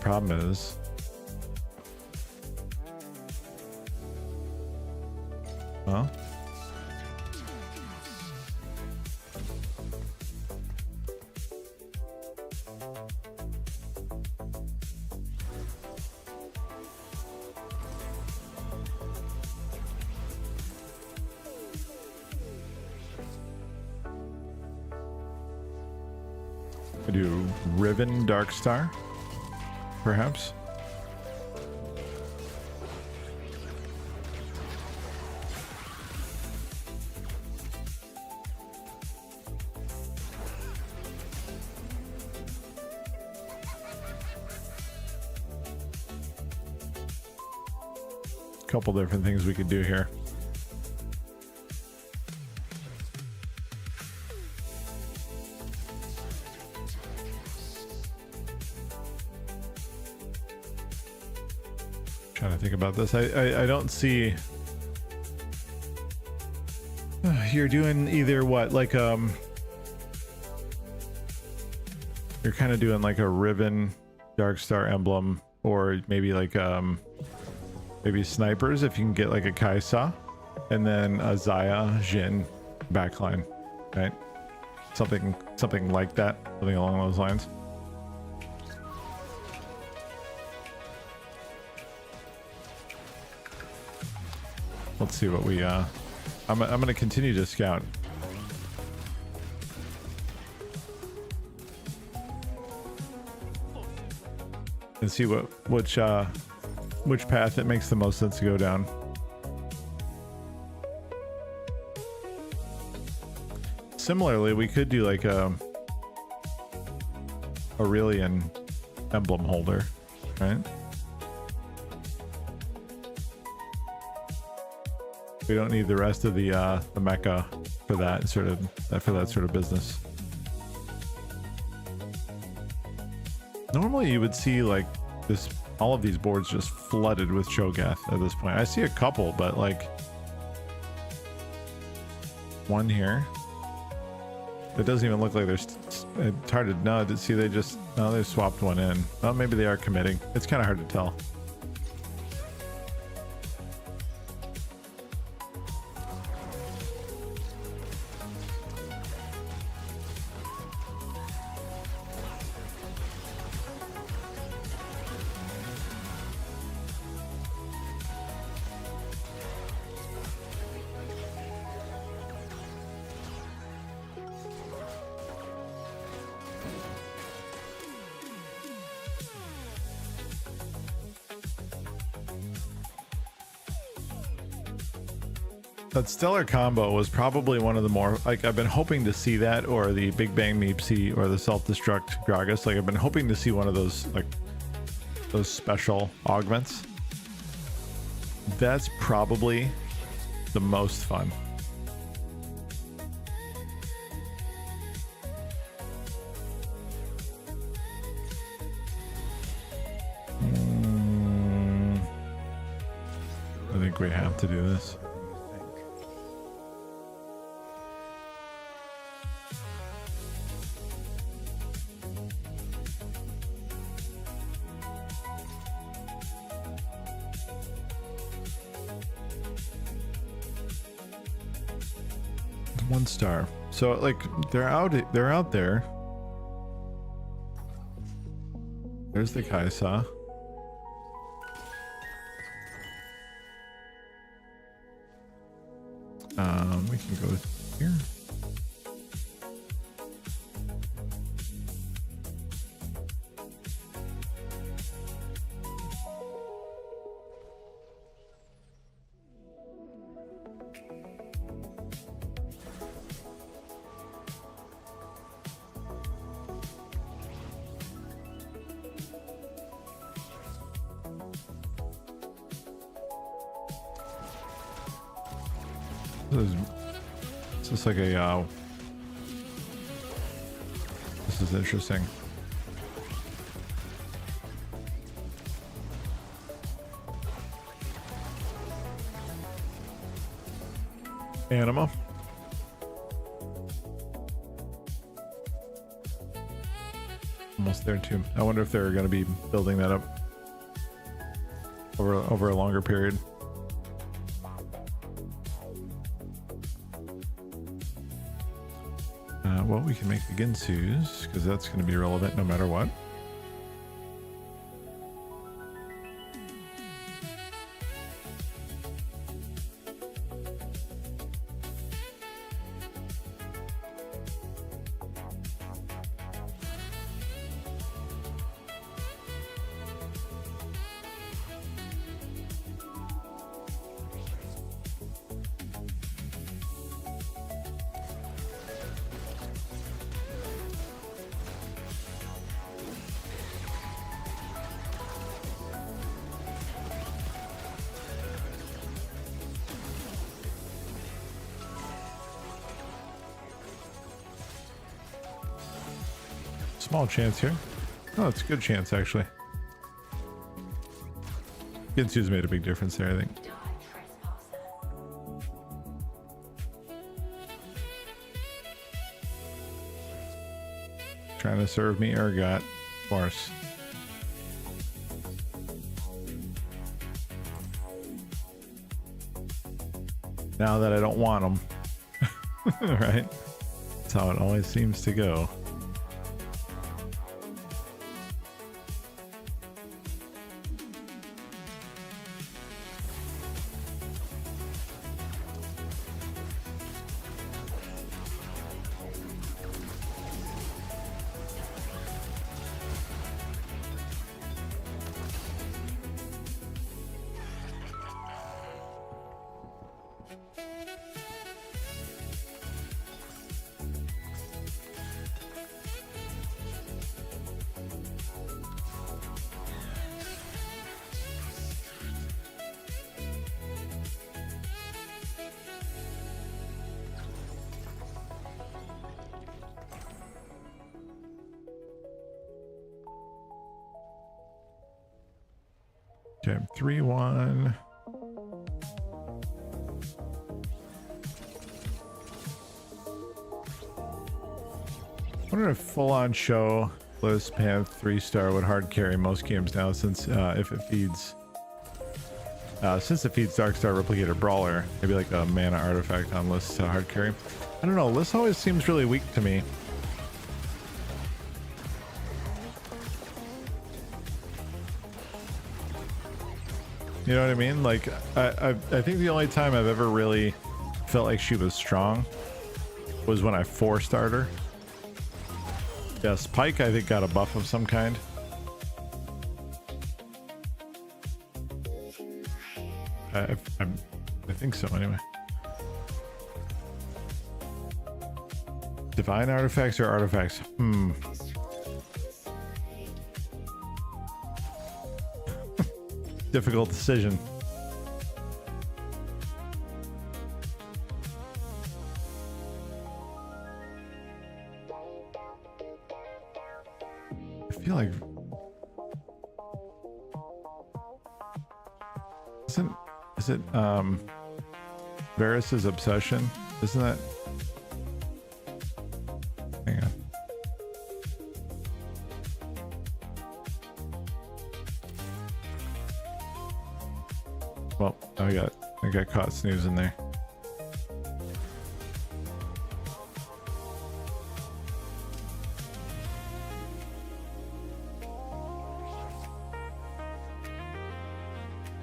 Problem is, well, I do Riven Dark Star, perhaps. Couple different things we could do here. Trying to think about this. I don't see. You're doing either what, like you're kind of doing like a Riven Dark Star emblem, or maybe like maybe snipers if you can get like a Kaisa, and then a Zaya Jin backline, right? Something like that, something along those lines. Let's see what we I'm gonna continue to scout. And see which path it makes the most sense to go down. Similarly, we could do like a Aurelian emblem holder, right? We don't need the rest of the mecha for that sort of business. Normally you would see like this all of these boards just flooded with Cho'Gath at this point. I see a couple, but like one here. It doesn't even look like there's. It's hard to know. To see, they just they swapped one in. Well, maybe they are committing. It's kind of hard to tell. That stellar combo was probably one of the more, like, I've been hoping to see that, or the Big Bang Meepsy, or the Self-Destruct Gragas. Like, I've been hoping to see one of those, like, those special augments. That's probably the most fun. I think we have to do this. One star. So like they're out there. There's the Kaisa. We can go here. It's just like a this is interesting. Anima. Almost there too. I wonder if they're going to be building that up over a longer period. Well, we can make the Ginsus, because that's going to be relevant no matter what. Small chance here. Oh, it's a good chance actually. Ginsu's made a big difference there, I think. Trying to serve me Urgot, of course. Now that I don't want them. Right? That's how it always seems to go. Okay, 3-1. I wonder if full-on show Bliss Panth 3-star would hard carry most games now, since if it feeds since it feeds Darkstar Replicator Brawler, maybe like a mana artifact on List to hard carry. I don't know, List always seems really weak to me. You know what I mean? Like, I think the only time I've ever really felt like she was strong was when I 4-starred her. Yes, Pike I think got a buff of some kind. I think so anyway. Divine artifacts or artifacts? Difficult decision. I feel like is it Varus's obsession? Isn't that? Hang on. Well, I got caught snoozing there.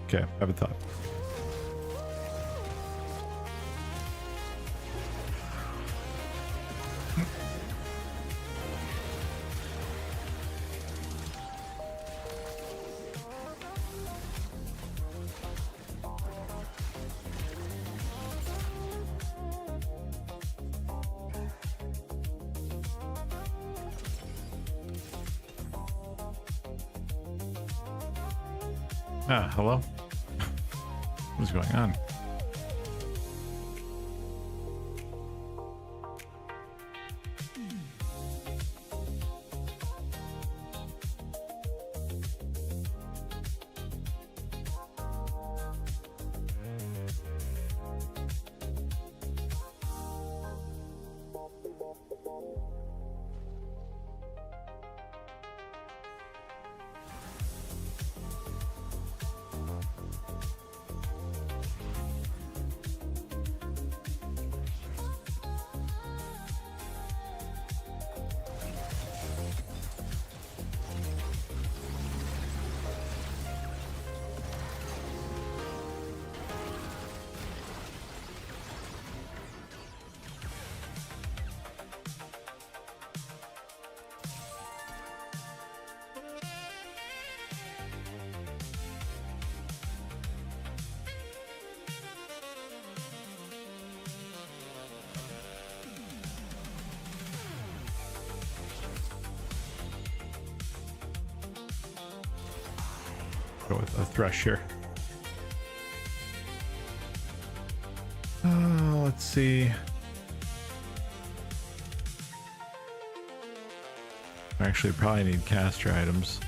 Okay, have a thought. Hello? What's going on? Go with a Thresh here. Let's see. I actually probably need caster items.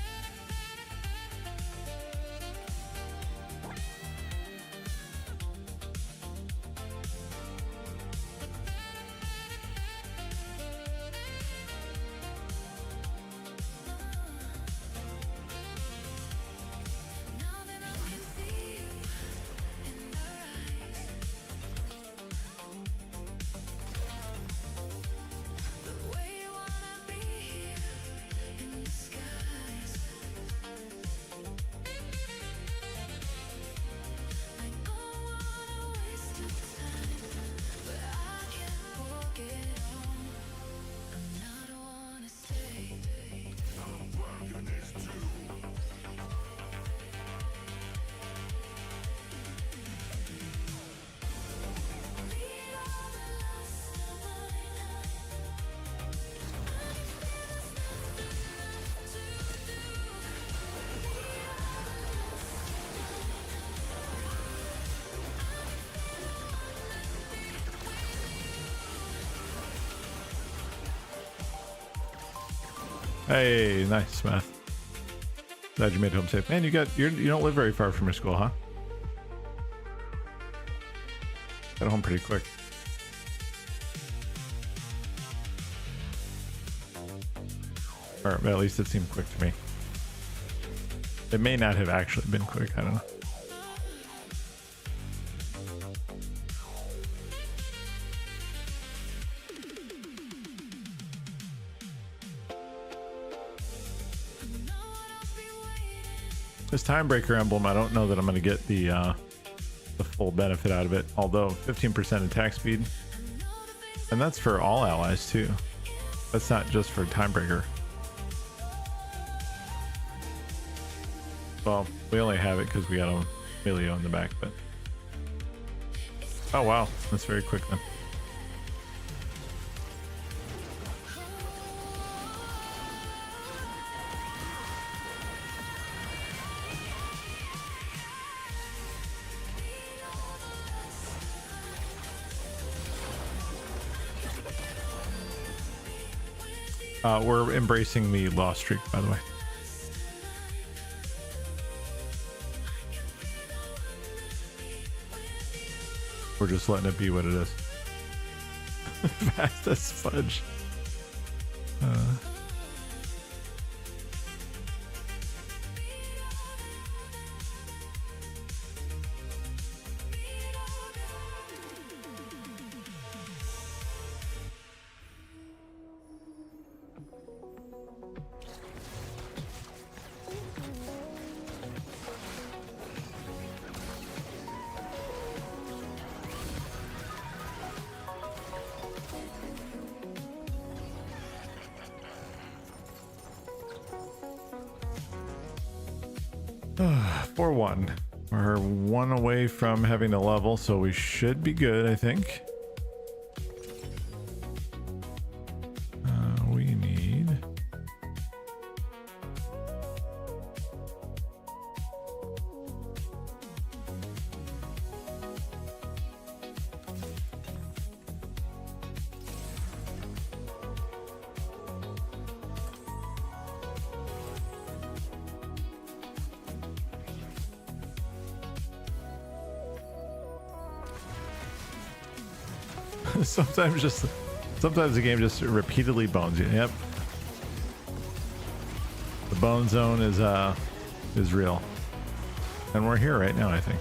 Hey, nice, Math. Glad you made home safe. Man, you don't live very far from your school, huh? Got home pretty quick. Or at least it seemed quick to me. It may not have actually been quick, I don't know. This Timebreaker emblem, I don't know that I'm going to get the full benefit out of it, although 15% attack speed, and that's for all allies too. That's not just for Timebreaker. Well, we only have it because we got a Emilio in the back, but oh wow, that's very quick then. We're embracing the loss streak, by the way. We're just letting it be what it is. Fast as fudge. For one, we're one away from having a level, so we should be good, I think. We need sometimes the game just repeatedly bones you. Yep. The bone zone is real. And we're here right now, I think.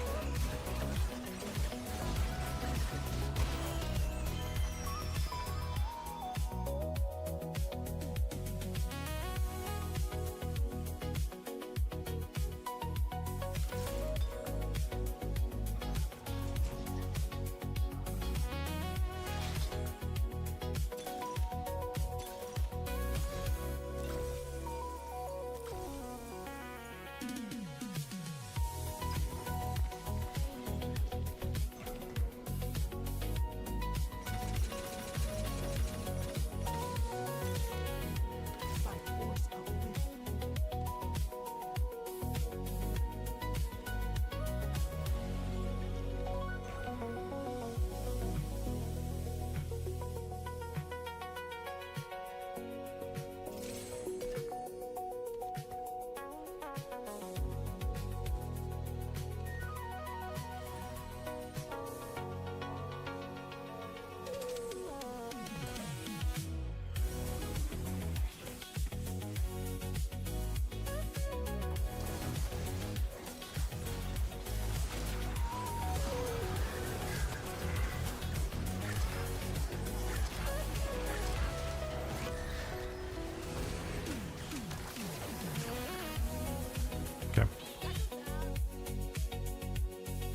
Okay.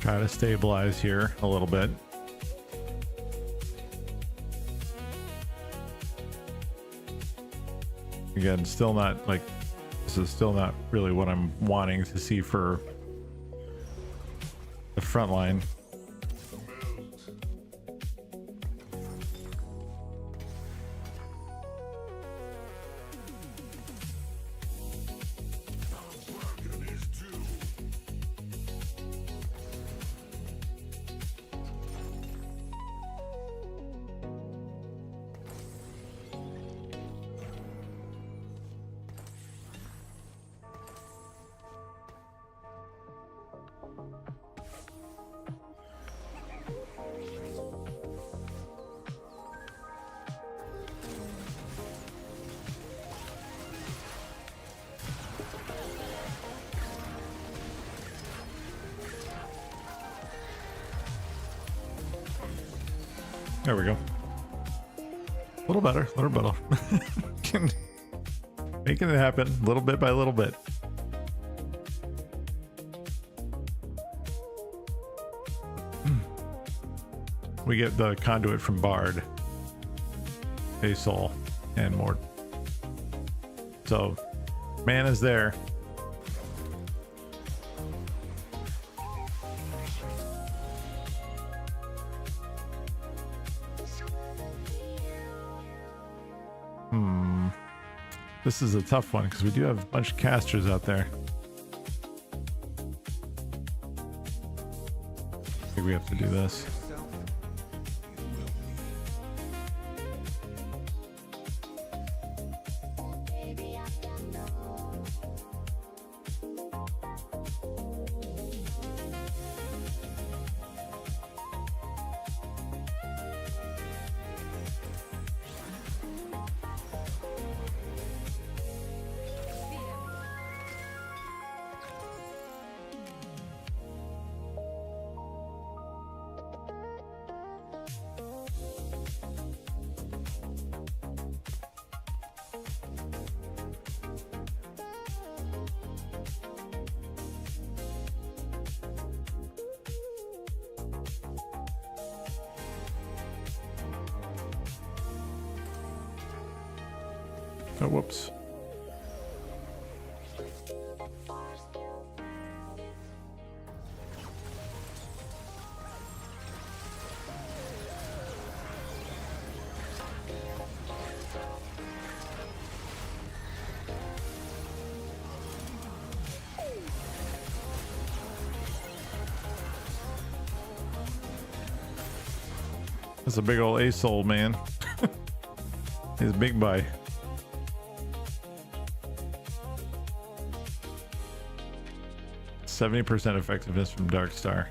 Try to stabilize here a little bit. Again, still not like, this is still not really what I'm wanting to see for the front line. There we go. A little better, a little better. Making it happen little bit by little bit. We get the conduit from Bard, a soul, and more. So, man is there. This is a tough one because we do have a bunch of casters out there. I think we have to do this. Oh, whoops. That's a big old A-Soul, man. He's a big buy. %70 effectiveness from Dark Star.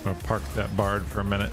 I'm gonna park that Bard for a minute.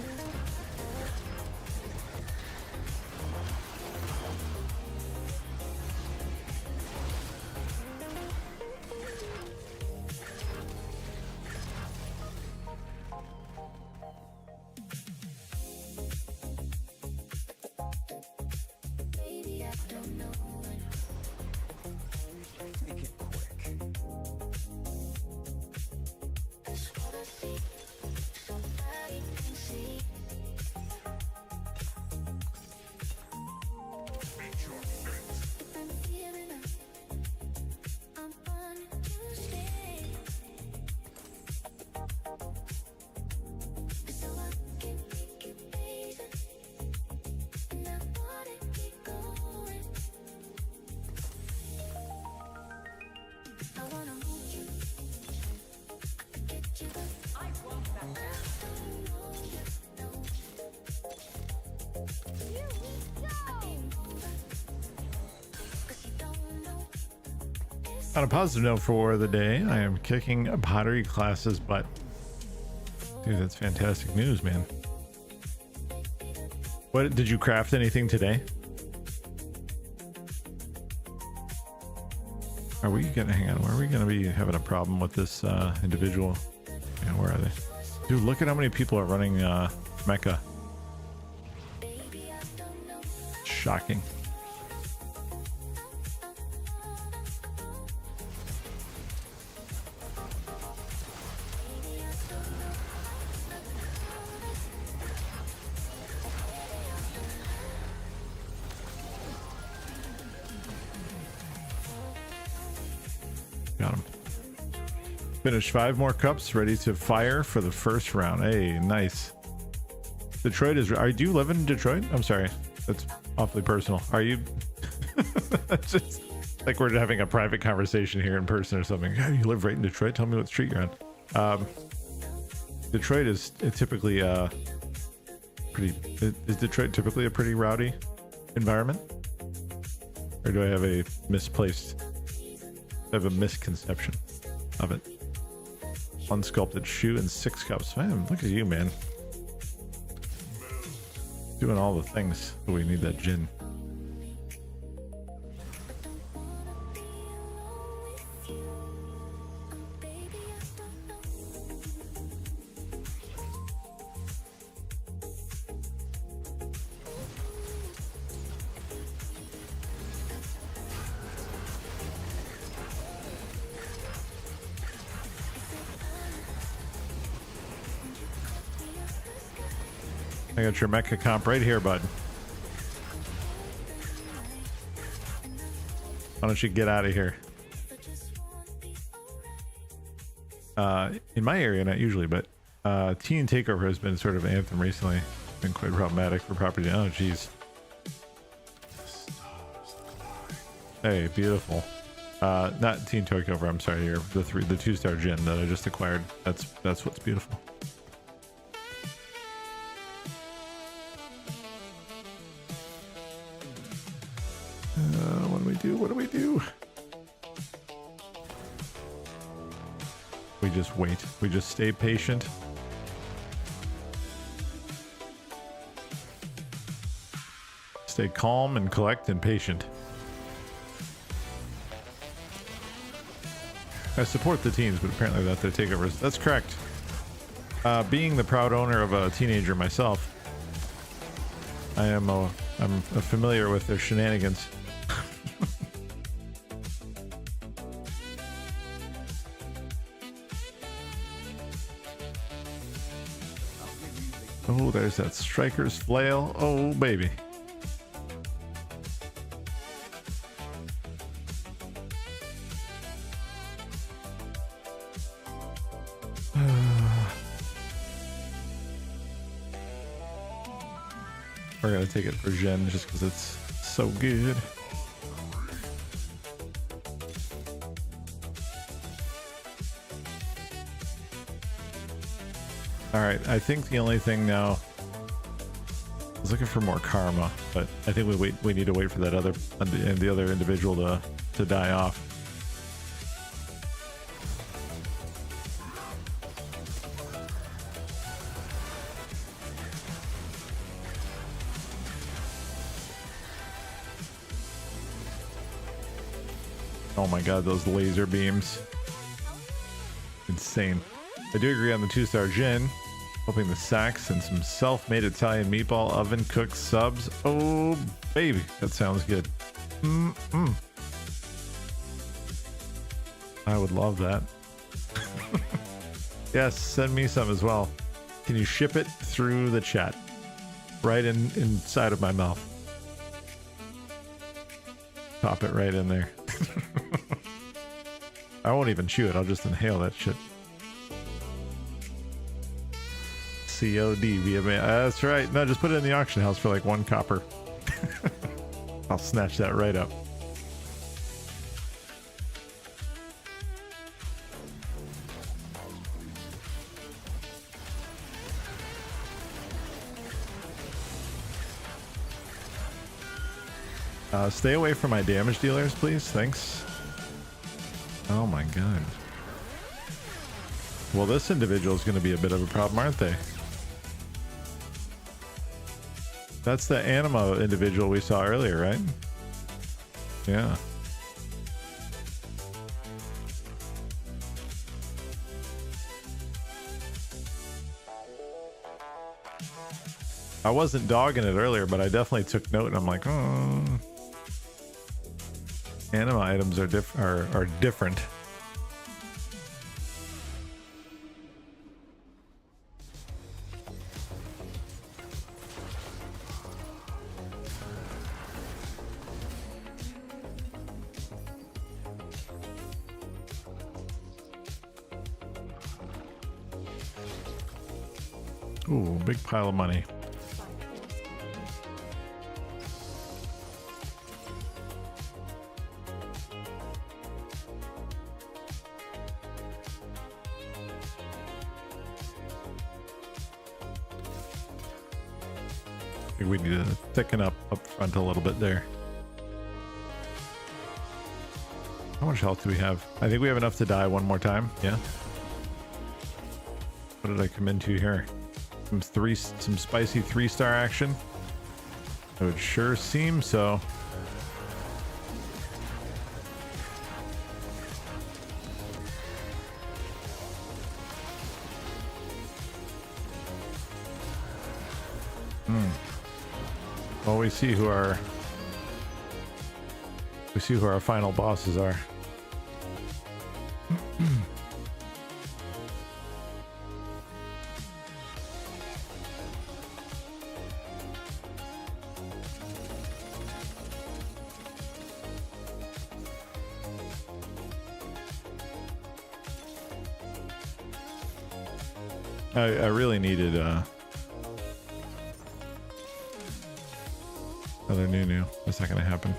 On a positive note for the day, I am kicking a pottery class's butt. Dude, that's fantastic news, man. What did you craft anything today? Are we gonna hang on? Are we gonna be having a problem with this individual? Yeah, where are they? Dude, look at how many people are running Mecha. Shocking. Got him. Finished 5 more cups, ready to fire for the first round. Hey, nice. Detroit is. Do you live in Detroit? I'm sorry. That's awfully personal. Are you? It's just like we're having a private conversation here in person or something. Yeah, you live right in Detroit. Tell me what street you're on. Detroit is typically pretty. Is Detroit typically a pretty rowdy environment, or do I have a misplaced? I have a misconception of it. Unsculpted shoe and 6 cups. Man, look at you, man. Doing all the things. Oh, we need that gin. I got your mecha comp right here, bud. Why don't you get out of here? In my area, not usually, but Teen Takeover has been sort of an anthem recently. Been quite problematic for property. Oh, jeez. Hey, beautiful. Not Teen Takeover. I'm sorry. Here, the 2-star gin that I just acquired. That's what's beautiful. What do we do? We just wait. We just stay patient. Stay calm and collect and patient. I support the teams, but apparently that's their takeovers. That's correct. Being the proud owner of a teenager myself, I'm familiar with their shenanigans. Oh, there's that striker's flail. Oh, baby. We're gonna take it for Jen just because it's so good. All right, I think the only thing now, I was looking for more karma, but I think we need to wait for that other and the other individual to die off. Oh my god, those laser beams. Insane. I do agree on the 2-star gin. Hoping the sacks and some self-made Italian meatball oven cooked subs. Oh, baby. That sounds good. I would love that. Yes, send me some as well. Can you ship it through the chat? Right inside of my mouth. Pop it right in there. I won't even chew it. I'll just inhale that shit. COD via mail. That's right. No, just put it in the auction house for like 1 copper. I'll snatch that right up. Stay away from my damage dealers, please. Thanks. Oh my god. Well, this individual is going to be a bit of a problem, aren't they? That's the anima individual we saw earlier, right? Yeah. I wasn't dogging it earlier, but I definitely took note, and I'm like, oh. Anima items are different. Ooh, big pile of money. think we need to thicken up front a little bit there. How much health do we have? I think we have enough to die one more time. Yeah. What did I come into here? Some spicy 3-star action. It would sure seem so. Well, we see who our final bosses are. I really needed another new. That's not gonna happen.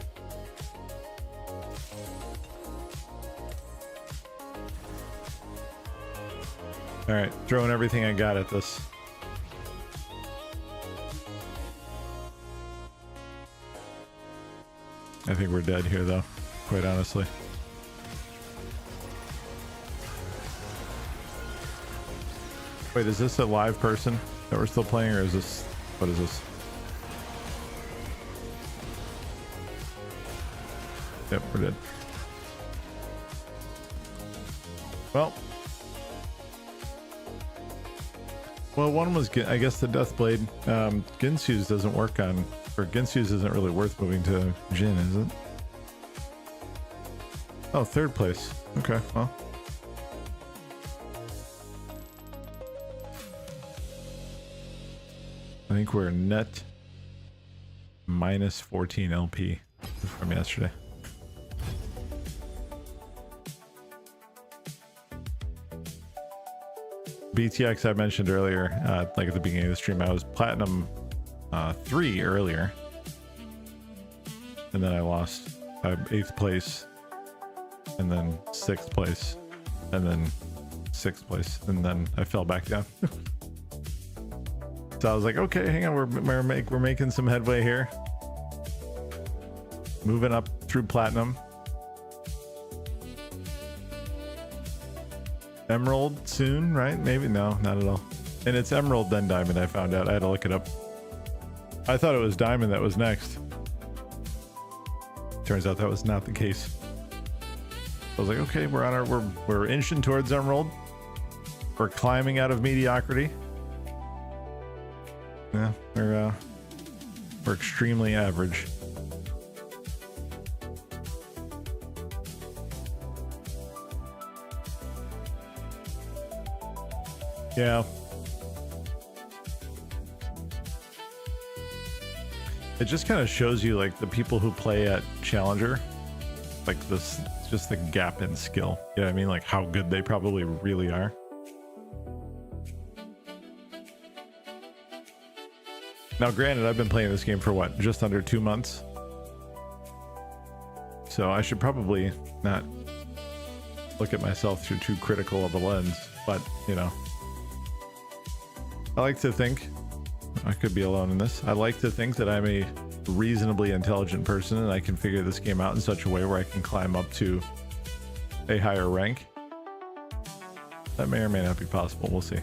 All right, throwing everything I got at this. I think we're dead here, though, quite honestly. Wait, is this a live person that we're still playing, or is this... what is this? Yep, we're dead. Well, one was, I guess, the Deathblade. Ginsu's doesn't work on, or Ginsu's isn't really worth moving to Jin, is it? Oh, 3rd place. Okay, well. I think we're net minus 14 LP from yesterday. BTX I mentioned earlier, like at the beginning of the stream, I was platinum 3 earlier, and then I lost 8th place, and then 6th place, and then 6th place, and then I fell back down. So I was like, okay, hang on, we're making some headway here, moving up through platinum. Emerald soon, right? Maybe. No, not at all. And it's emerald then diamond, I found out. I had to look it up. I thought it was diamond that was next. Turns out that was not the case. I was like, okay, we're on our we're inching towards emerald. We're climbing out of mediocrity. Yeah, we're extremely average. Yeah. It just kind of shows you, like, the people who play at Challenger, like this, just the gap in skill. You know what I mean? Like how good they probably really are. Now, granted, I've been playing this game for what, just under 2 months? So I should probably not look at myself through too critical of a lens, but, you know. I like to think, I could be alone in this, I like to think that I'm a reasonably intelligent person and I can figure this game out in such a way where I can climb up to a higher rank. That may or may not be possible, we'll see.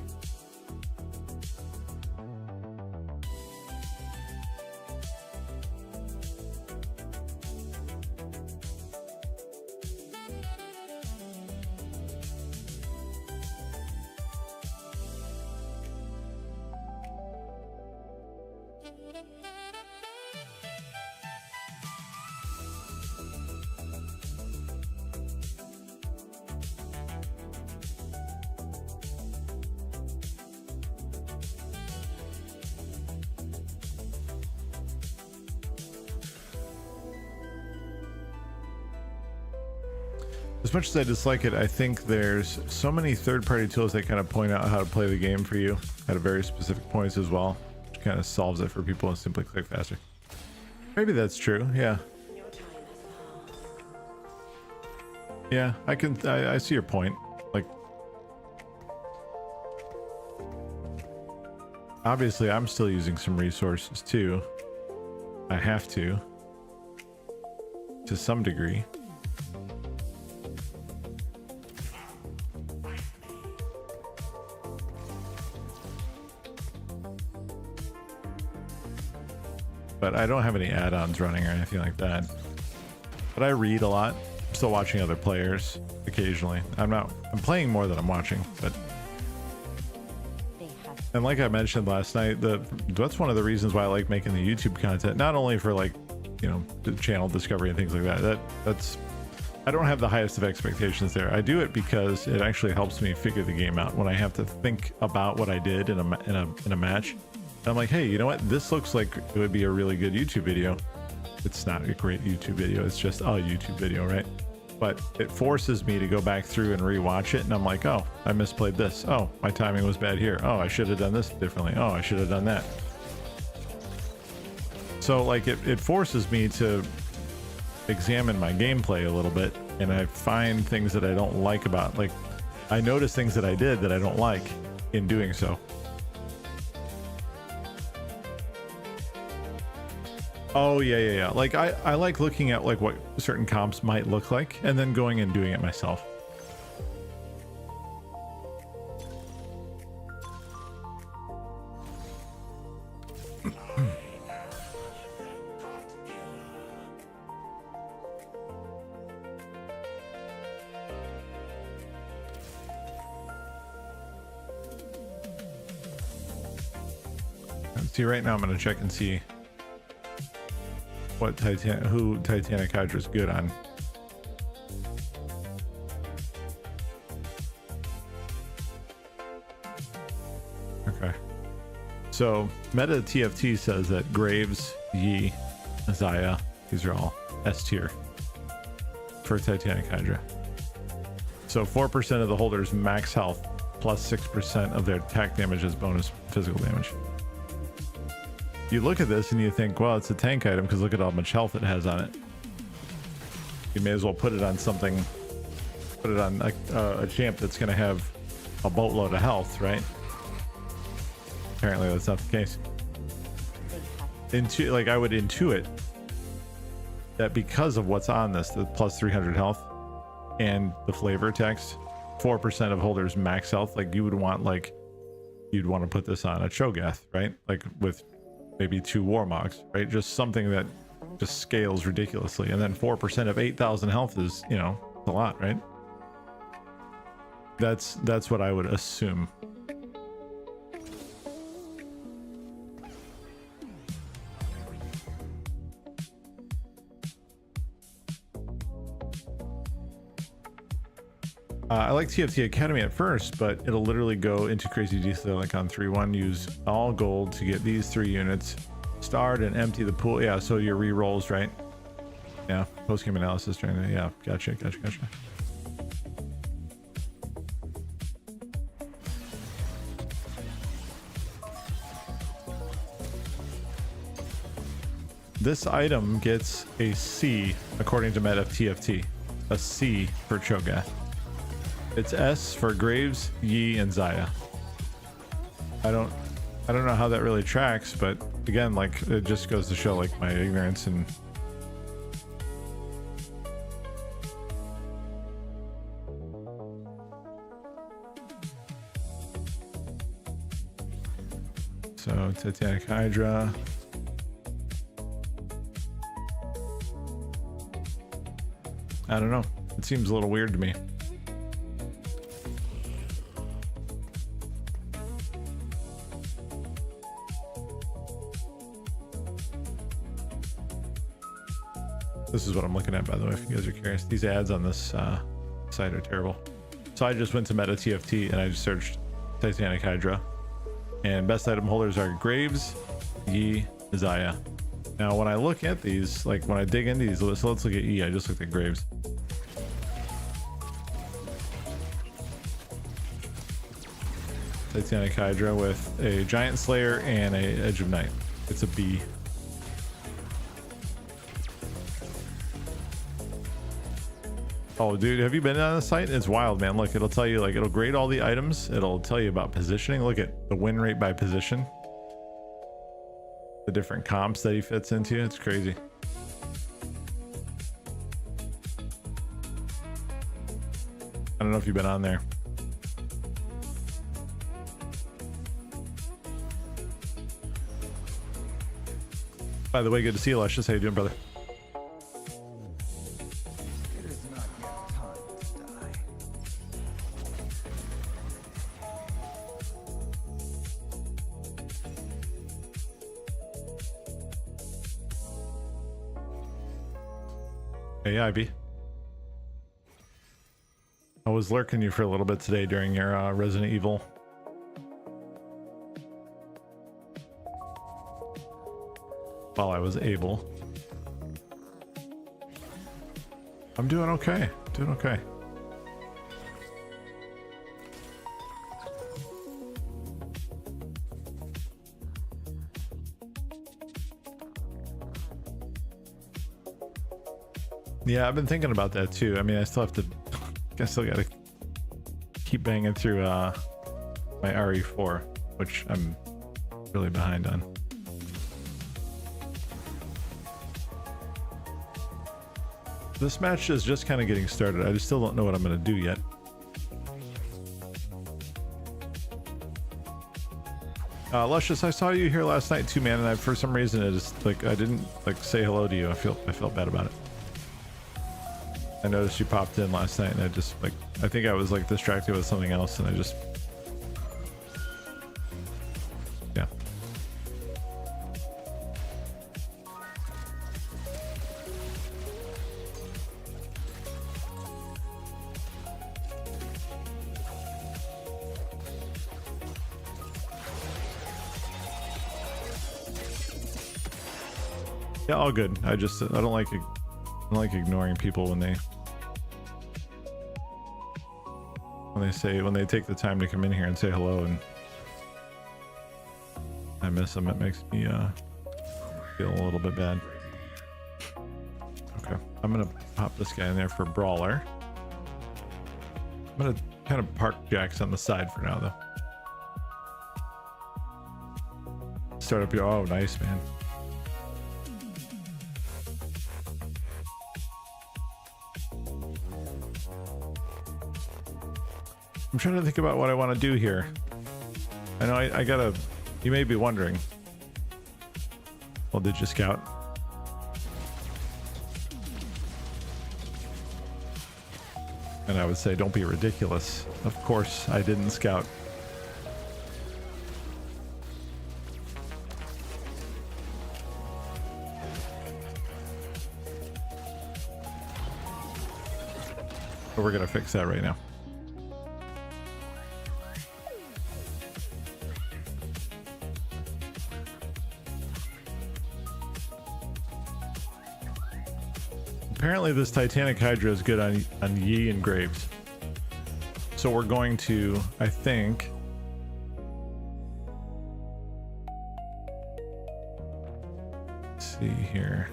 As much as I dislike it, I think there's so many third-party tools that kind of point out how to play the game for you at a very specific points as well, which kind of solves it for people and simply click faster. Maybe that's true, yeah. Yeah, I see your point. Like, Obviously, I'm still using some resources too. I have to some degree. But I don't have any add-ons running or anything like that. But I read a lot. I'm still watching other players occasionally. I'm playing more than I'm watching, but and like I mentioned last night, that's one of the reasons why I like making the YouTube content, not only for like, you know, the channel discovery and things like that. That's I don't have the highest of expectations there. I do it because it actually helps me figure the game out when I have to think about what I did in a match. And I'm like, hey, you know what? This looks like it would be a really good YouTube video. It's not a great YouTube video. It's just a YouTube video, right? But it forces me to go back through and rewatch it. And I'm like, oh, I misplayed this. Oh, my timing was bad here. Oh, I should have done this differently. Oh, I should have done that. So like it forces me to examine my gameplay a little bit. And I find things that I don't like about, like I notice things that I did that I don't like in doing so. Oh yeah. Like I like looking at like what certain comps might look like and then going and doing it myself. See, right now I'm gonna check and see what Titanic Hydra's good on. Okay. So meta TFT says that Graves, Yi, Zaya, these are all S tier for Titanic Hydra. So 4% of the holders max health plus 6% of their attack damage as bonus physical damage. You look at this and you think, well, it's a tank item because look at how much health it has on it. You may as well put it on something, put it on a champ that's going to have a boatload of health, right? Apparently that's not the case. Like I would intuit that because of what's on this, the plus 300 health and the flavor text, 4% of holders max health, like you would want, like you'd want to put this on a Cho'Gath, right? Like with maybe 2 Warmogs, right? Just something that just scales ridiculously. And then 4% of 8,000 health is, you know, a lot, right? That's what I would assume. I like TFT Academy at first, but it'll literally go into crazy detail like on 3-1. Use all gold to get these 3 units. Start and empty the pool. Yeah, so your re-rolls, right? Yeah, post-game analysis during the... Yeah, gotcha. This item gets a C according to meta TFT. A C for Cho'Gath. It's S for Graves, Yi, and Zaya. I don't know how that really tracks, but again, like it just goes to show like my ignorance and so Titanic Hydra. I don't know. It seems a little weird to me. This is what I'm looking at, by the way, if you guys are curious. These ads on this site are terrible. So I just went to meta TFT and I just searched Titanic Hydra. And best item holders are Graves, Yi, Zaya. Now, when I look at these, like when I dig into these, so let's look at Yi. I just looked at Graves. Titanic Hydra with a Giant Slayer and a Edge of Night. It's a B. Oh, dude, have you been on the site? It's wild, man. Look, it'll tell you, like, it'll grade all the items. It'll tell you about positioning. Look at the win rate by position. the different comps that he fits into. It's crazy. I don't know if you've been on there. By the way, good to see you, Luscious. How you doing, brother? It is not yet time to die. Hey, Ivy. I was lurking you for a little bit today during your Resident Evil. While I was able. I'm doing okay. Doing okay. Yeah, I've been thinking about that too. I mean, I still have to, I still gotta keep banging through my RE4, which I'm really behind on. This match is just kind of getting started. I just still don't know what I'm going to do yet. Luscious, I saw you here last night too, man, and for some reason it is like I didn't like say hello to you. I felt bad about it. I noticed you popped in last night, and I just like I think I was like distracted with something else, and I just yeah. Yeah, all good. I don't like ignoring people when they take the time to come in here and say hello, and I miss them. It makes me feel a little bit bad. Okay, I'm gonna pop this guy in there for Brawler. I'm gonna kind of park Jax on the side for now, though. Start up your oh, nice, man. I'm trying to think about what I want to do here. I know I gotta, you may be wondering. Well, did you scout? And I would say, don't be ridiculous. Of course I didn't scout. But we're gonna fix that right now. Apparently this Titanic Hydra is good on Yi and Graves. So we're going to, I think... Let's see here.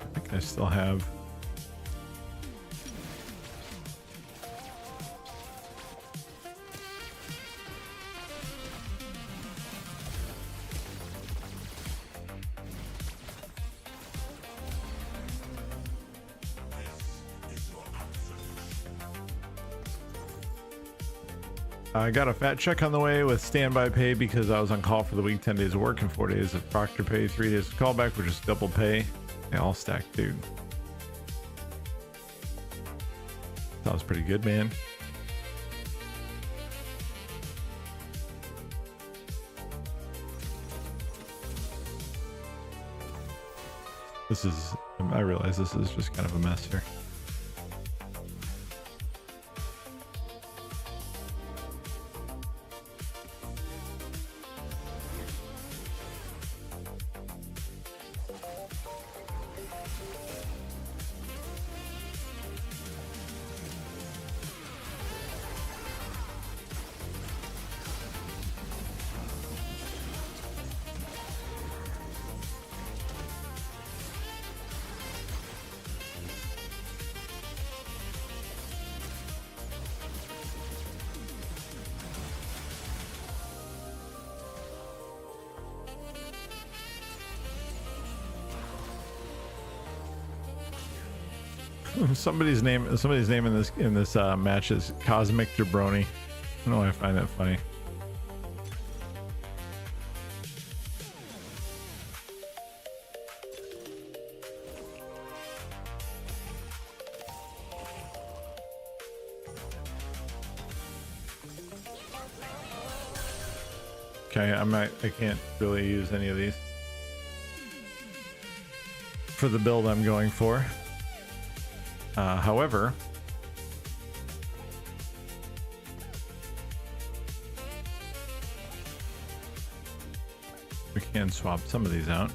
I think I still have... I got a fat check on the way with standby pay because I was on call for the week, 10 days of work and 4 days of proctor pay, 3 days of callback, which is double pay. They all stacked, dude. Sounds pretty good, man. This is, I realize this is just kind of a mess here. Somebody's name in this match is Cosmic Jabroni. I don't know why I find that funny. Okay, I can't really use any of these for the build I'm going for. However, we can swap some of these out.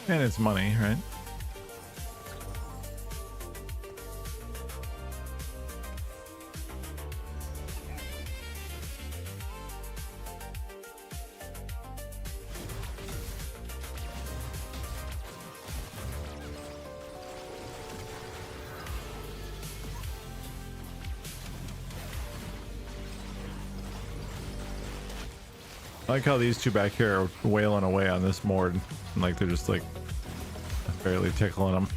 And it's money, right? I like how these two back here are wailing away on this board. Like they're just like barely tickling them.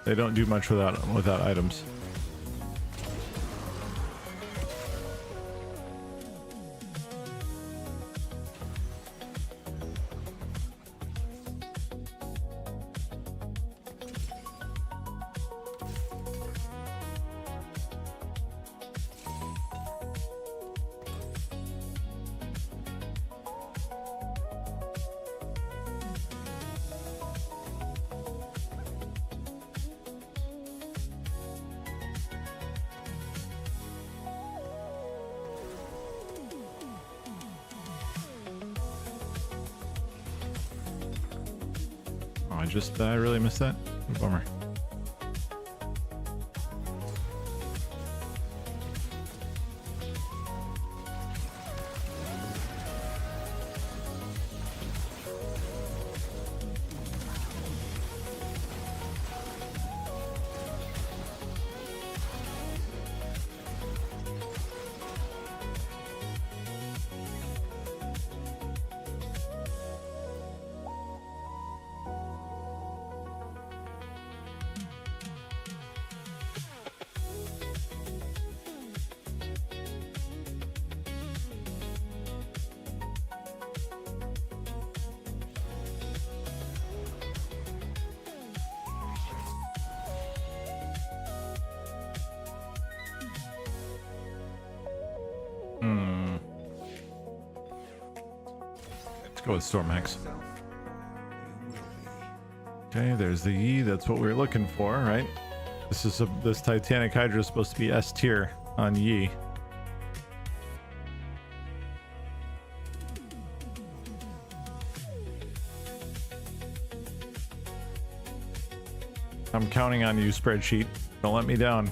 They don't do much without items. I really missed that. Bummer. Let's go with Stormax. Okay, there's the E. That's what we were looking for, right? This Titanic Hydra is supposed to be S tier on Yi. I'm counting on you, spreadsheet. Don't let me down.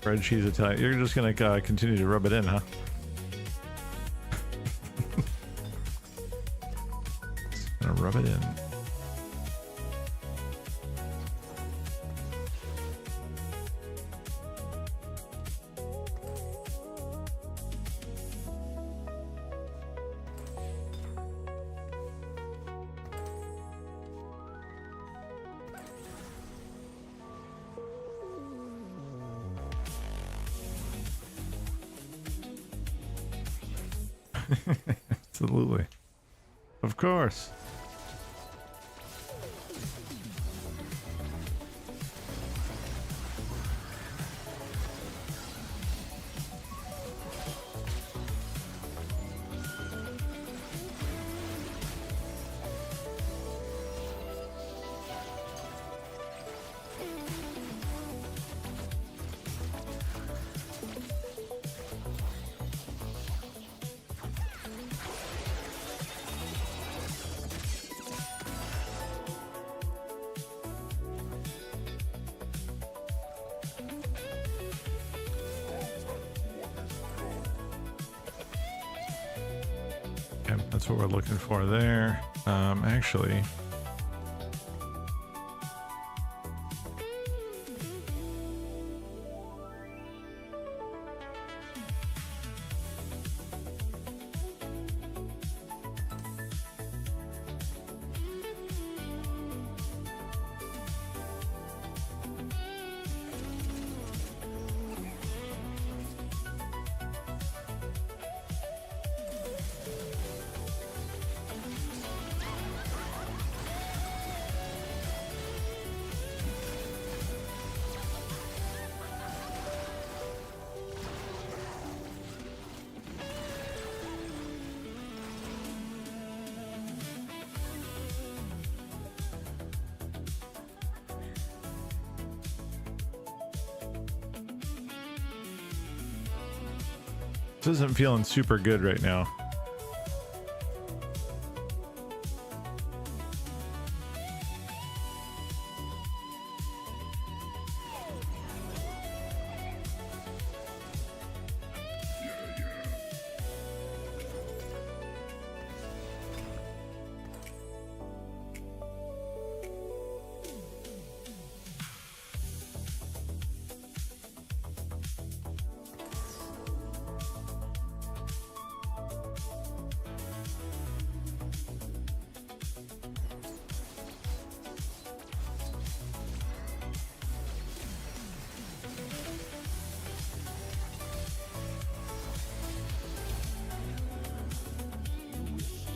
Spreadsheet's Italian. You're just gonna continue to rub it in, huh? Just gonna rub it in. Absolutely. Of course. That's what we're looking for there. Actually, This isn't feeling super good right now.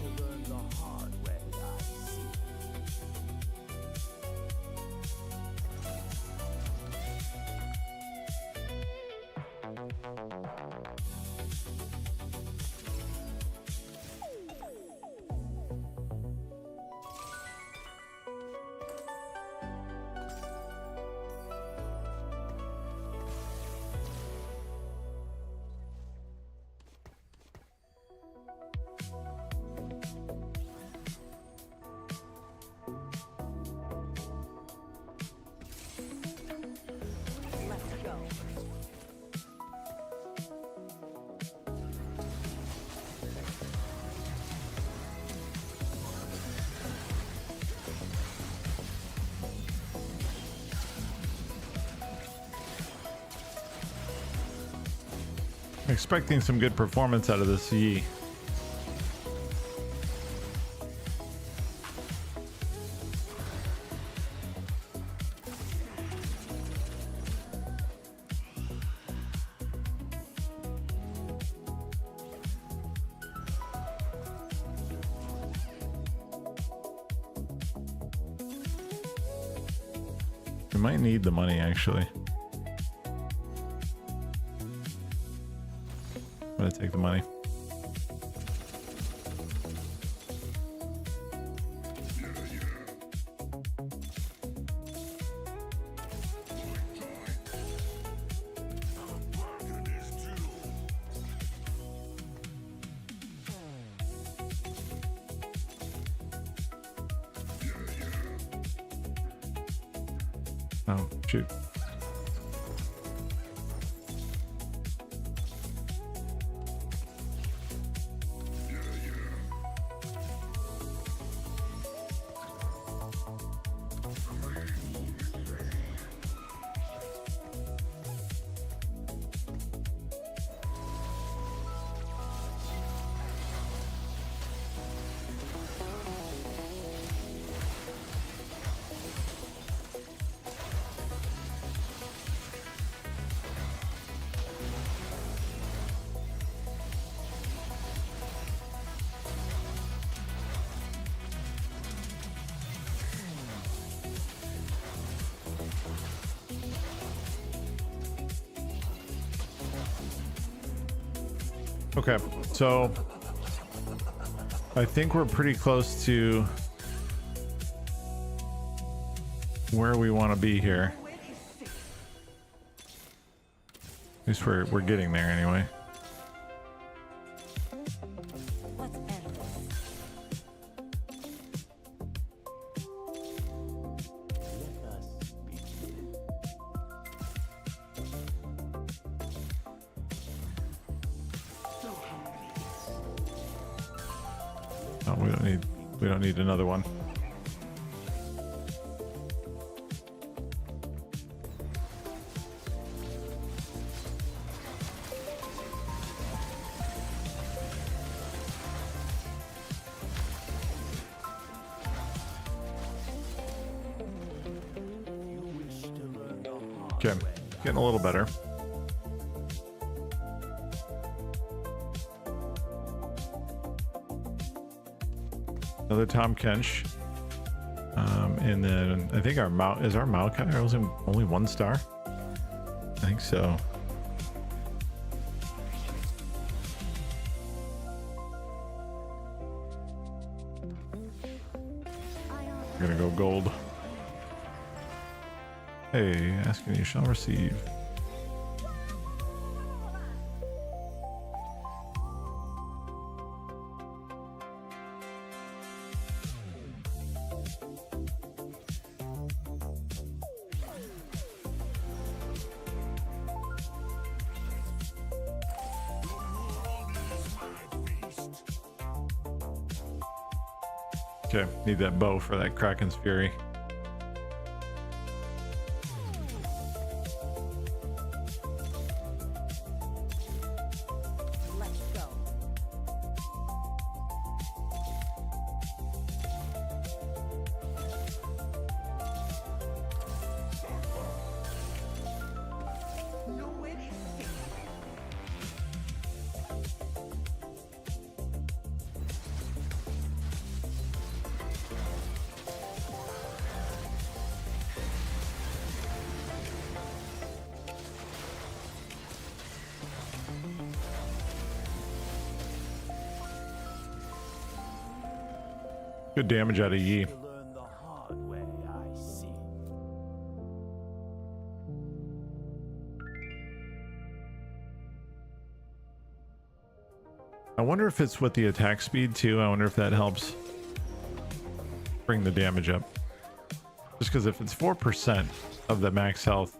To learn the hard way, I see. Let's go. I'm expecting some good performance out of this Yi. We might need the money actually. I'm gonna take the money. Oh, shoot. Okay, so I think we're pretty close to where we want to be here. At least we're getting there anyway. Let's end this. Let us begin. So hungry. Oh, we don't need another one. Okay, getting a little better. Another Tom Kench. And then I think our Maokai only 1 star? I think so. We're gonna go gold. Hey, asking you shall receive. Okay, need that bow for that Kraken's Fury. Let's go. Good damage out of Yi. To learn the hard way, I see. I wonder if it's with the attack speed too. I wonder if that helps bring the damage up. Just because if it's 4% of the max health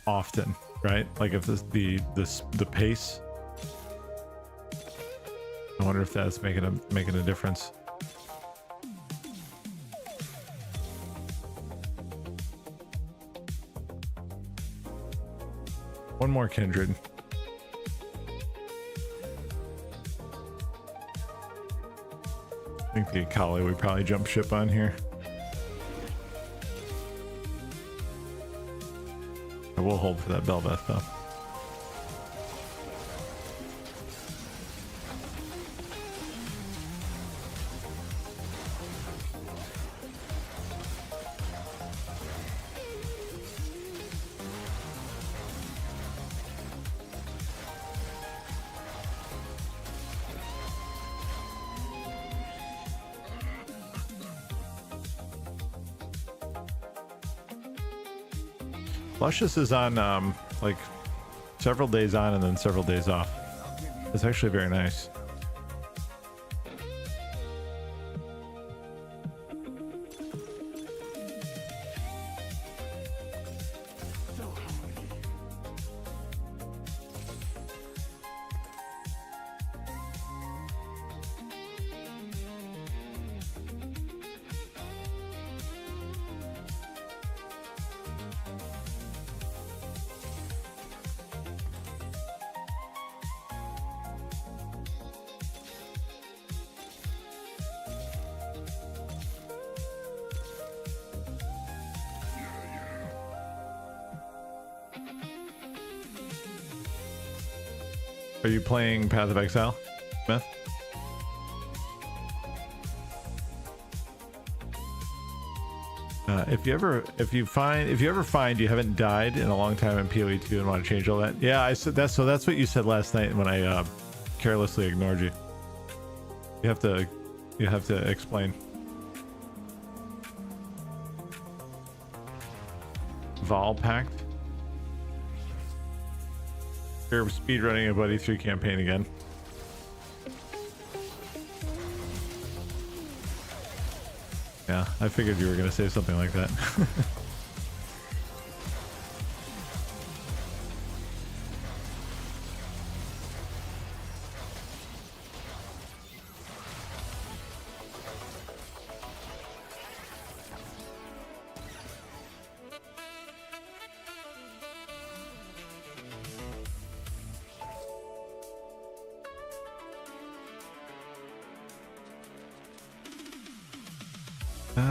often, right? Like if this the pace. I wonder if that's making a difference. One more kindred. I think the Akali we probably jump ship on here. I will hold for that Belveth though. Luscious is on like several days on and then several days off. It's actually very nice. Are you playing Path of Exile, Smith? If you ever find you haven't died in a long time in PoE2 and want to change all that, yeah, I said that's what you said last night when I carelessly ignored you. You have to explain. Vol Pact. You're speedrunning a Buddy 3 campaign again. Yeah, I figured you were gonna say something like that.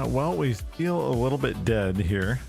Well, we feel a little bit dead here.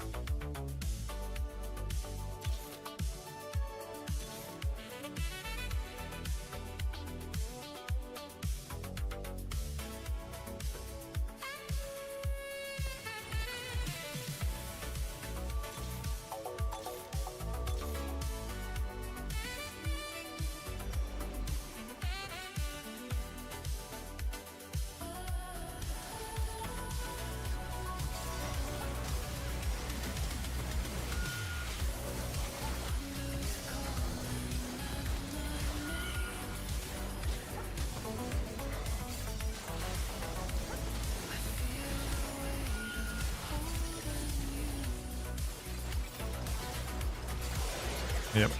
Yep.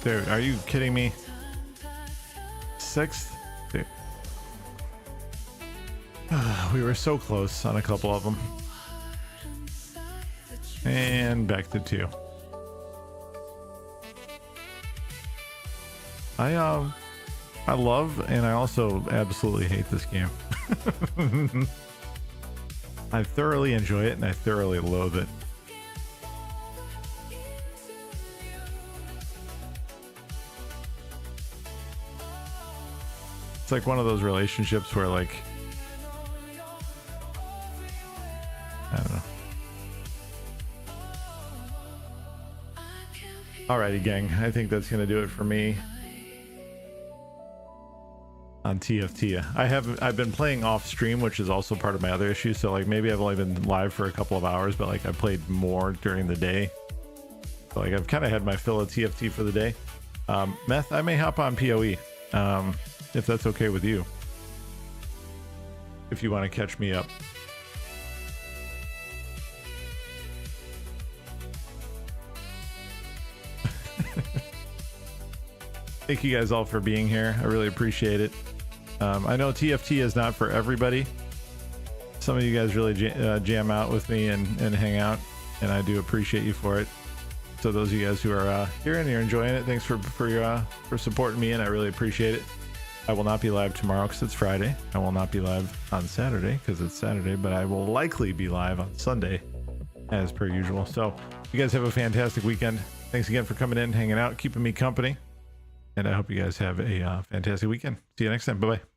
Dude, are you kidding me? Sixth? Dude. We were so close on a couple of them. And back to 2. I love and I also absolutely hate this game. I thoroughly enjoy it and I thoroughly loathe it. It's like one of those relationships where, like, I don't know. Alrighty, gang. I think that's gonna do it for me on TFT. I've been playing off stream, which is also part of my other issue. So like maybe I've only been live for a couple of hours, but like I played more during the day. So like I've kind of had my fill of TFT for the day. Meth, I may hop on PoE if that's okay with you. If you want to catch me up. Thank you guys all for being here. I really appreciate it. I know TFT is not for everybody. Some of you guys really jam out with me and hang out, and I do appreciate you for it. So those of you guys who are here and you're enjoying it, thanks for supporting me, and I really appreciate it. I will not be live tomorrow because it's Friday. I will not be live on Saturday because it's Saturday, but I will likely be live on Sunday as per usual. So you guys have a fantastic weekend. Thanks again for coming in, hanging out, keeping me company. And I hope you guys have a fantastic weekend. See you next time. Bye-bye.